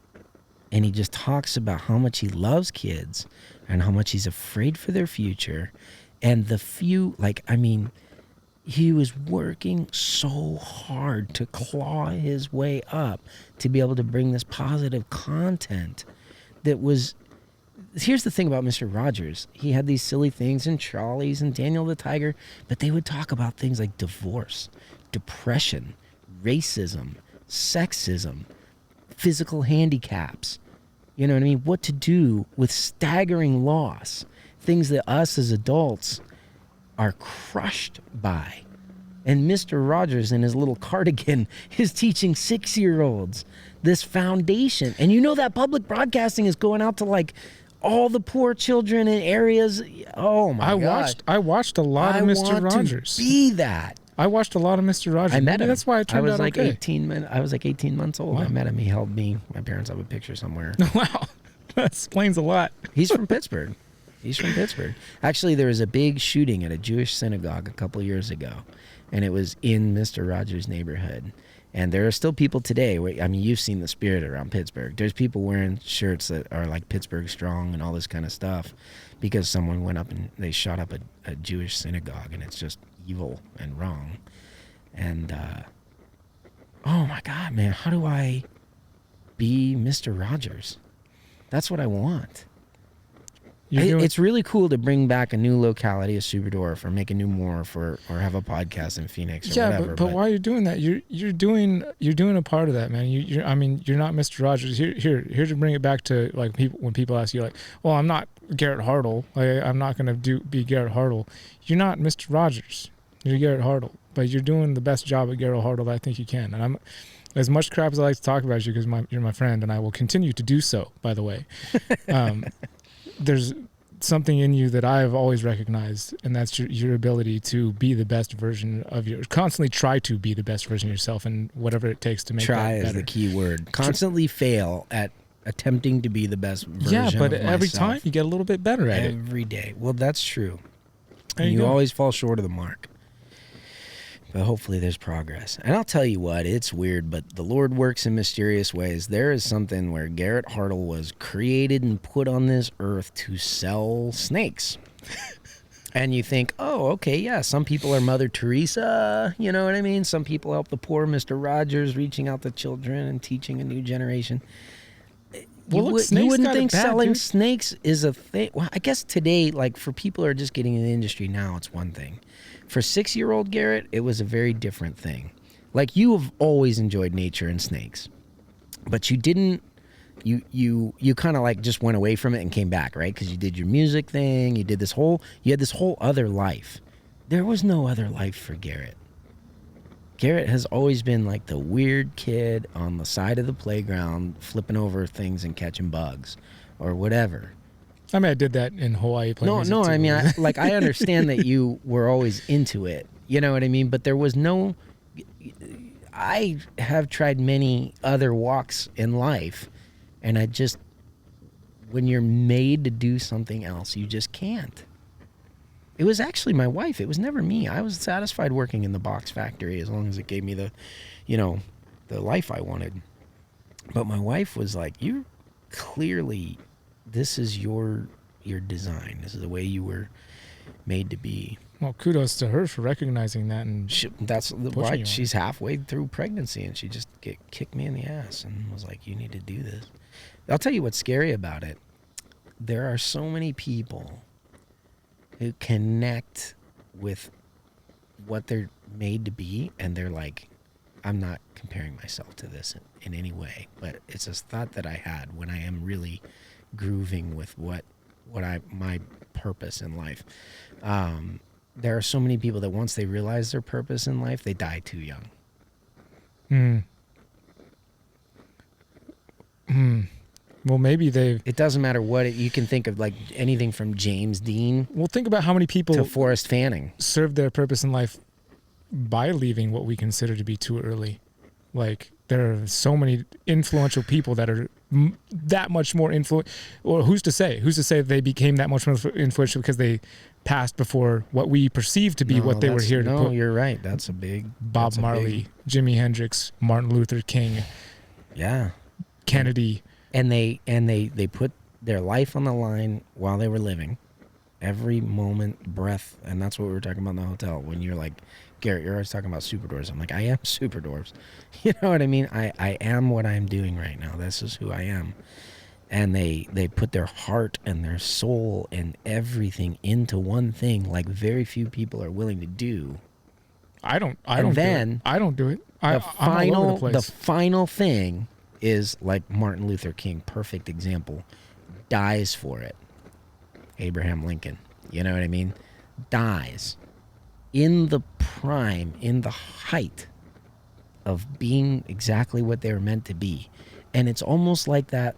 and he just talks about how much he loves kids and how much he's afraid for their future. And he was working so hard to claw his way up to be able to bring this positive content that was... Here's the thing about Mr. Rogers. He had these silly things in Charlie's and Daniel the Tiger, but they would talk about things like divorce, depression, racism, sexism, physical handicaps. You know what I mean? What to do with staggering loss. Things that us as adults are crushed by. And Mr. Rogers in his little cardigan is teaching 6-year-olds this foundation. And that public broadcasting is going out to all the poor children in areas. Oh my God! I watched a lot of Mr. Rogers. To be that. I watched a lot of Mr. Rogers. I met him. That's why I turned out okay. 18. I was like 18 months old. Wow. I met him. He held me. My parents have a picture somewhere. Wow, that explains a lot. He's from Pittsburgh. Actually, there was a big shooting at a Jewish synagogue a couple years ago, and it was in Mr. Rogers' neighborhood. And there are still people today. I mean, you've seen the spirit around Pittsburgh. There's people wearing shirts that are like Pittsburgh Strong and all this kind of stuff because someone went up and they shot up a Jewish synagogue, and it's just evil and wrong. And, oh my God, man, how do I be Mr. Rogers? That's what I want. It's really cool to bring back a new locality, a Superdwarf, or make a new Morph, or have a podcast in Phoenix, or whatever. But while you're doing that, you're doing a part of that, man. You're not Mr. Rogers. Here to bring it back to like when people ask you like, well, I'm not Garrett Hartle. Like, I'm not gonna be Garrett Hartle. You're not Mr. Rogers. You're Garrett Hartle, but you're doing the best job at Garrett Hartle that I think you can. And I'm as much crap as I like to talk about you because you're my friend, and I will continue to do so. By the way. There's something in you that I have always recognized, and that's your ability to be the best version of constantly try to be the best version of yourself, and whatever it takes to make that better. Try is the key word. Constantly fail at attempting to be the best version of myself. Yeah, but every time you get a little bit better at it. Every day. Well, that's true. And you always fall short of the mark. But hopefully there's progress. And I'll tell you what, it's weird, but the Lord works in mysterious ways. There is something where Garrett Hartle was created and put on this earth to sell snakes. And you think, oh, okay, yeah, some people are Mother Teresa, you know what I mean? Some people help the poor, Mr. Rogers, reaching out to children and teaching a new generation. You wouldn't think selling snakes is a thing. Well, I guess today, like for people who are just getting in the industry now, it's one thing. For 6-year-old Garrett, it was a very different thing. Like, you have always enjoyed nature and snakes, but you didn't. You kind of like just went away from it and came back, right? Because you did your music thing. You had this whole other life. There was no other life for Garrett. Garrett has always been like the weird kid on the side of the playground, flipping over things and catching bugs, or whatever. I mean, I did that in Hawaii. No. I mean, I understand that you were always into it. You know what I mean? But there was no. I have tried many other walks in life, and when you're made to do something else, you just can't. It was actually my wife. It was never me. I was satisfied working in the box factory as long as it gave me the life I wanted. But my wife was like, "You clearly." This is your design. This is the way you were made to be. Well, kudos to her for recognizing that, and that's why she's halfway through pregnancy, and she just kicked me in the ass and was like, "You need to do this." I'll tell you what's scary about it. There are so many people who connect with what they're made to be, and they're like, "I'm not comparing myself to this in any way," but it's a thought that I had when I am really grooving with what my purpose in life. There are so many people that once they realize their purpose in life, they die too young. Well, maybe it doesn't matter what you can think of, like anything from James Dean. Well, think about how many people to Forrest Fanning serve their purpose in life by leaving what we consider to be too early. Like, there are so many influential people that are that much more influential. Or who's to say they became that much more influential because they passed before what we perceive to be what they were here to put. No, you're right. That's a big... Bob Marley, Jimi Hendrix, Martin Luther King. Yeah. Kennedy. And they put their life on the line while they were living. Every moment, breath. And that's what we were talking about in the hotel. When you're like, Garrett, you're always talking about Superdwarfs. I'm like, I am Superdwarfs. You know what I mean? I am what I'm doing right now. This is who I am. And they put their heart and their soul and everything into one thing, like very few people are willing to do. I don't do it. The final thing is like Martin Luther King, perfect example, dies for it. Abraham Lincoln, you know what I mean? Dies in the prime, in the height of being exactly what they were meant to be. And it's almost like that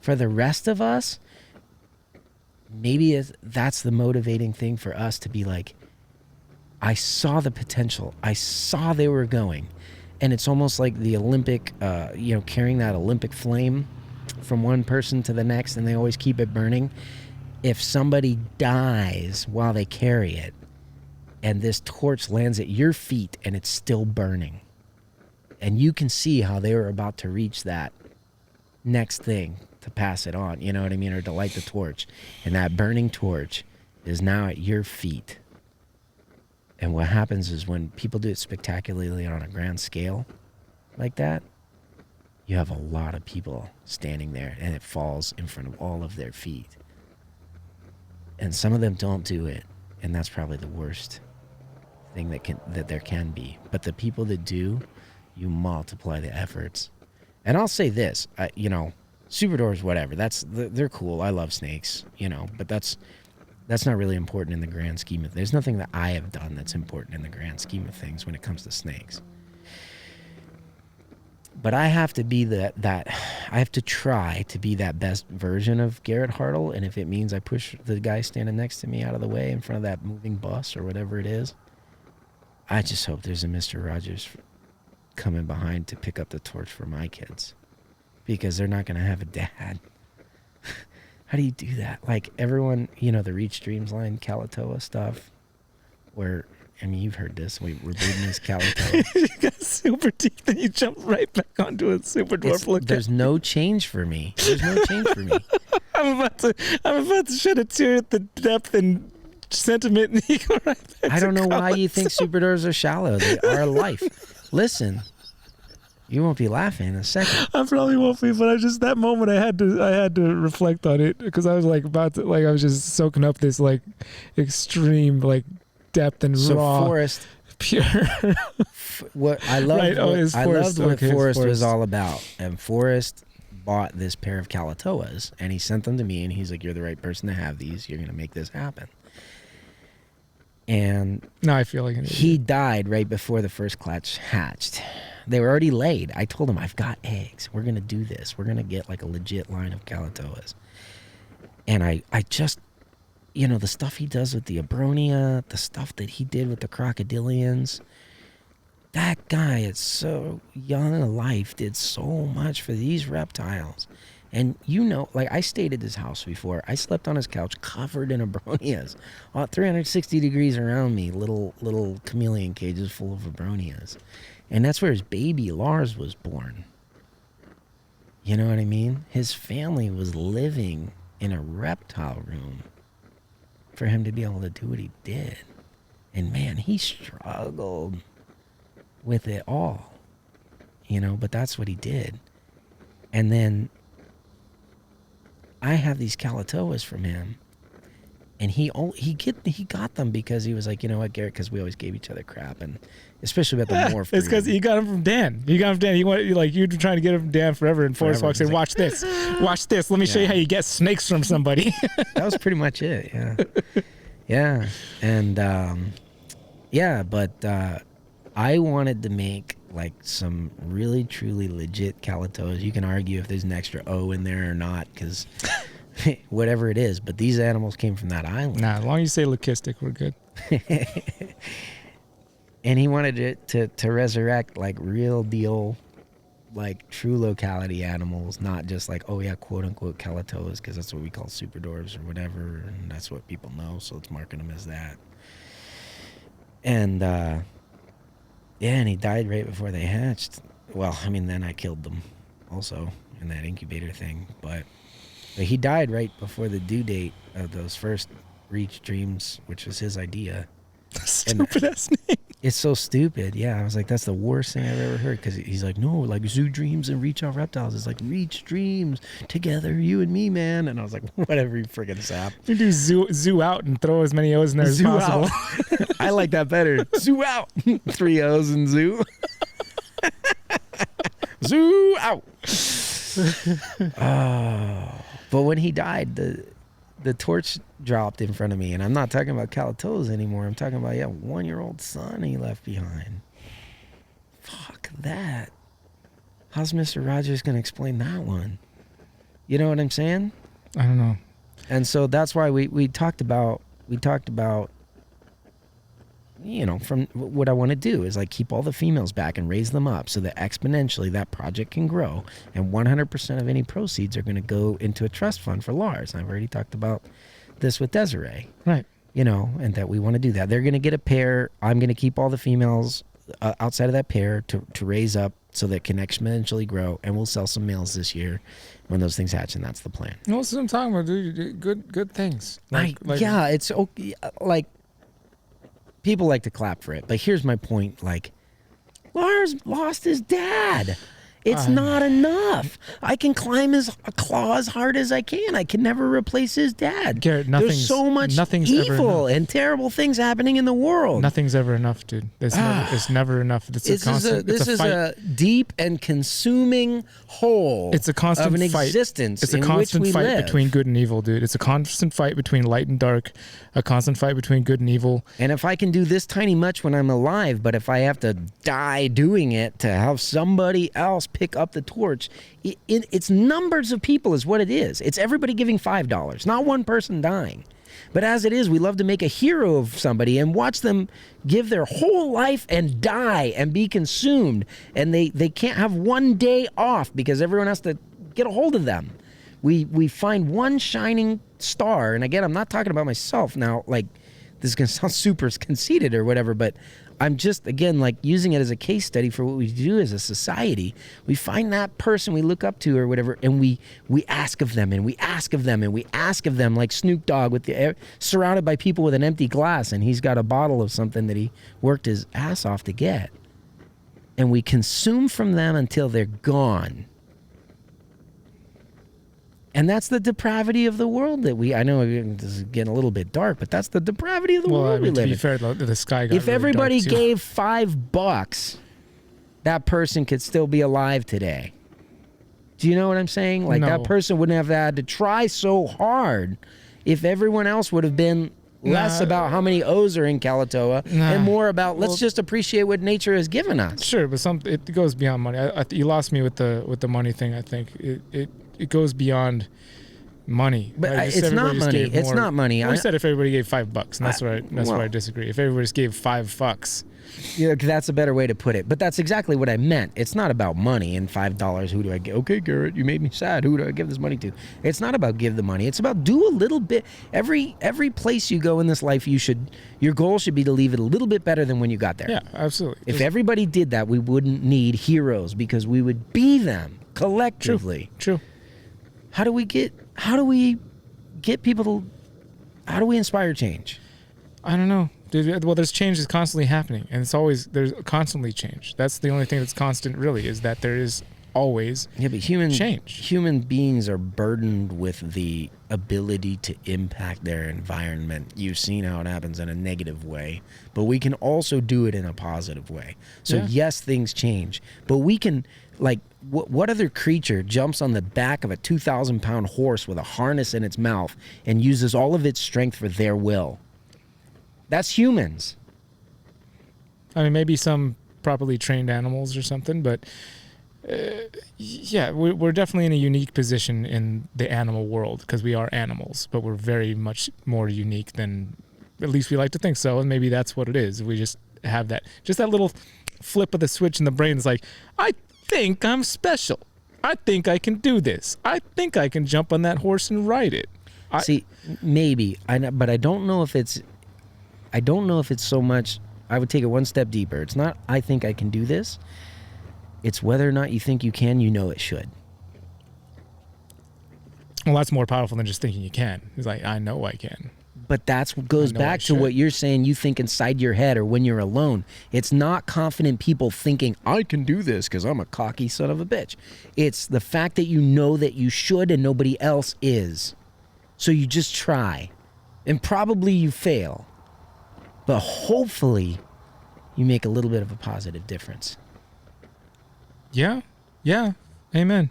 For the rest of us, maybe that's the motivating thing for us to be like, I saw the potential. I saw they were going. And it's almost like the Olympic, carrying that Olympic flame from one person to the next, and they always keep it burning. If somebody dies while they carry it, and this torch lands at your feet and it's still burning, and you can see how they were about to reach that next thing to pass it on, you know what I mean, or to light the torch, and that burning torch is now at your feet. And what happens is when people do it spectacularly on a grand scale like that, you have a lot of people standing there, and it falls in front of all of their feet. And some of them don't do it, and that's probably the worst thing that there can be. But the people that do, you multiply the efforts. And I'll say this, super doors, whatever. They're cool. I love snakes, but that's not really important in the grand scheme of things. There's nothing that I have done that's important in the grand scheme of things when it comes to snakes. But I have to be I have to try to be that best version of Garrett Hartle, and if it means I push the guy standing next to me out of the way in front of that moving bus or whatever it is, I just hope there's a Mr. Rogers coming behind to pick up the torch for my kids, because they're not going to have a dad. How do you do that? Like everyone, the Reach Dreams line, Kalatoa stuff, where, you've heard this. We're breeding this Kalatoa. You got super teeth and you jump right back onto a super dwarf look. There's no change for me. I'm about to shed a tear at the depth and sentiment. And you go right back I don't know why you think super dwarves are shallow. They are life. Listen. You won't be laughing in a second. I probably won't be, but that moment I had to reflect on it, because I was I was just soaking up this extreme depth and raw. Forrest, pure. What I loved, right, I loved what Forrest was all about, and Forrest bought this pair of Kalatoas, and he sent them to me, and he's like, "You're the right person to have these. You're gonna make this happen." And now I feel like he died right before the first clutch hatched. They were already laid. I told him, I've got eggs. We're going to do this. We're going to get a legit line of Kalatoas. And I just, the stuff he does with the Abronia, the stuff that he did with the crocodilians, that guy at so young a life did so much for these reptiles. And I stayed at his house before. I slept on his couch covered in Abronias. 360 degrees around me, little chameleon cages full of Abronias. And that's where his baby Lars was born. You know what I mean? His family was living in a reptile room for him to be able to do what he did. And man, he struggled with it all. But that's what he did. And then I have these Kalatoas from him. And he got them because he was like, you know what, Garrett, because we always gave each other crap, and especially about the morph. It's because he got them from Dan. You're trying to get them from Dan forever, and Forrest walks in, watch this. Let me show you how you get snakes from somebody. That was pretty much it. Yeah, yeah, and but I wanted to make some really truly legit Kalatoas. You can argue if there's an extra O in there or not, because. Whatever it is, but these animals came from that island. Nah, as long as you say leucistic, we're good. And he wanted it to resurrect real deal, true locality animals, not just quote unquote Kalatoas, because that's what we call super dwarves or whatever, and that's what people know, so let's market them as that. And and he died right before they hatched. Well, then I killed them also in that incubator thing, but he died right before the due date of those first Reach Dreams, which was his idea. Stupid ass name. It's so stupid. Yeah, I was like, that's the worst thing I've ever heard, because he's like, no, Zoo Dreams and Reach Out Reptiles. It's Reach Dreams together, you and me, man. And I was like, whatever, you friggin' sap. You do zoo out and throw as many O's in there as possible. I like that better. Zoo out. 3 O's in zoo. Zoo out. Oh. But when he died, the torch dropped in front of me, and I'm not talking about Kalatoas anymore. I'm talking about 1-year-old son he left behind. Fuck that. How's Mr. Rogers gonna explain that one? You know what I'm saying? I don't know. And so that's why we talked about, from what I want to do is like keep all the females back and raise them up so that exponentially that project can grow, and 100% of any proceeds are going to go into a trust fund for Lars. And I've already talked about this with Desiree. Right. And that we want to do that. They're going to get a pair. I'm going to keep all the females outside of that pair to raise up so that it can exponentially grow, and we'll sell some males this year when those things hatch, and that's the plan. No, that's what I'm talking about, dude. Good things. Yeah, it's okay. Like, people like to clap for it, but here's my point. Like, Lars lost his dad. It's not enough. I can climb his claw as hard as I can. I can never replace his dad. Garrett, there's so much evil and terrible things happening in the world. Nothing's ever enough, dude. It's never enough. This is a deep and consuming hole. It's a constant of an fight. Existence. It's a constant fight between good and evil, dude. It's a constant fight between light and dark. A constant fight between good and evil. And if I can do this tiny much when I'm alive, but if I have to die doing it to have somebody else pick up the torch, it's numbers of people is what it is. It's everybody giving $5, not one person dying. But as it is, we love to make a hero of somebody and watch them give their whole life and die and be consumed. And they can't have one day off because everyone has to get a hold of them. We find one shining star, and again, I'm not talking about myself now, like, this is going to sound super conceited or whatever, but I'm just, again, like using it as a case study for what we do as a society. We find that person we look up to or whatever, and we ask of them, and we ask of them, and we ask of them, like Snoop Dogg surrounded by people with an empty glass, and he's got a bottle of something that he worked his ass off to get. And we consume from them until they're gone. And that's the depravity of the world that I know this is getting a little bit dark, but that's the depravity of the world we live in. To be fair, the sky got if really everybody dark too. gave $5, that person could still be alive today. Do you know what I'm saying? Like, that person wouldn't have had to try so hard if everyone else would have been less about how many O's are in Kalatoa and more about let's just appreciate what nature has given us. Sure, but it goes beyond money. You lost me with the money thing. I think it goes beyond money. But it's not money. It's not money. I said if everybody gave $5, and that's where I disagree. If everybody just gave $5, that's a better way to put it. But that's exactly what I meant. It's not about money and $5. Who do I give? Okay, Garrett, you made me sad. Who do I give this money to? It's not about give the money. It's about do a little bit. Every place you go in this life, your goal should be to leave it a little bit better than when you got there. Yeah, absolutely. If everybody did that, we wouldn't need heroes because we would be them collectively. True. How do we get people to? How do we inspire change? I don't know, dude. Well, there's change is constantly happening, and there's constantly change. That's the only thing that's constant, really, is that there is always change. Human beings are burdened with the ability to impact their environment. You've seen how it happens in a negative way, but we can also do it in a positive way. So yes, things change, but we can. Like, what other creature jumps on the back of a 2,000-pound horse with a harness in its mouth and uses all of its strength for their will? That's humans. I mean, maybe some properly trained animals or something, but we're definitely in a unique position in the animal world because we are animals, but we're very much more unique than, at least we like to think so, and maybe that's what it is. We just have that little flip of the switch in the brain. It's like, I think I'm special. I think I can do this. I think I can jump on that horse and ride it. Maybe, but I don't know if it's so much. I would take it one step deeper. It's not I think I can do this. It's whether or not you think you can, it should. Well, that's more powerful than just thinking you can. It's like, I know I can. But that's what goes back to what you're saying you think inside your head or when you're alone. It's not confident people thinking, I can do this because I'm a cocky son of a bitch. It's the fact that you know that you should and nobody else is. So you just try. And probably you fail. But hopefully you make a little bit of a positive difference. Yeah. Amen.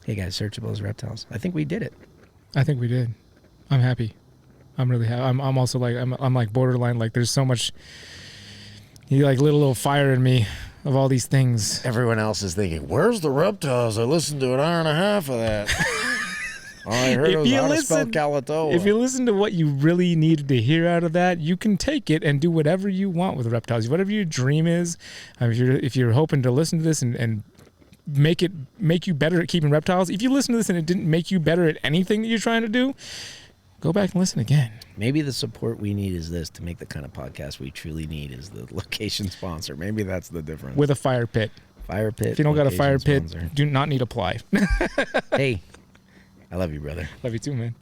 Hey guys, Searchable is Reptiles. I think we did it. I think we did. I'm happy. I'm really happy. I'm also like, I'm like borderline, like there's so much, you like lit a little fire in me of all these things. Everyone else is thinking, where's the Reptiles? I listened to an hour and a half of that. All I heard was how to spell Kalatoa. If you listen to what you really needed to hear out of that, you can take it and do whatever you want with Reptiles. Whatever your dream is, if you're hoping to listen to this and make you better at keeping reptiles. If you listen to this and it didn't make you better at anything that you're trying to do, go back and listen again. Maybe the support we need is this to make the kind of podcast we truly need is the location sponsor. Maybe that's the difference. With a fire pit. Fire pit. If you don't got a fire pit, sponsor. do not need apply. Hey, I love you, brother. Love you too, man.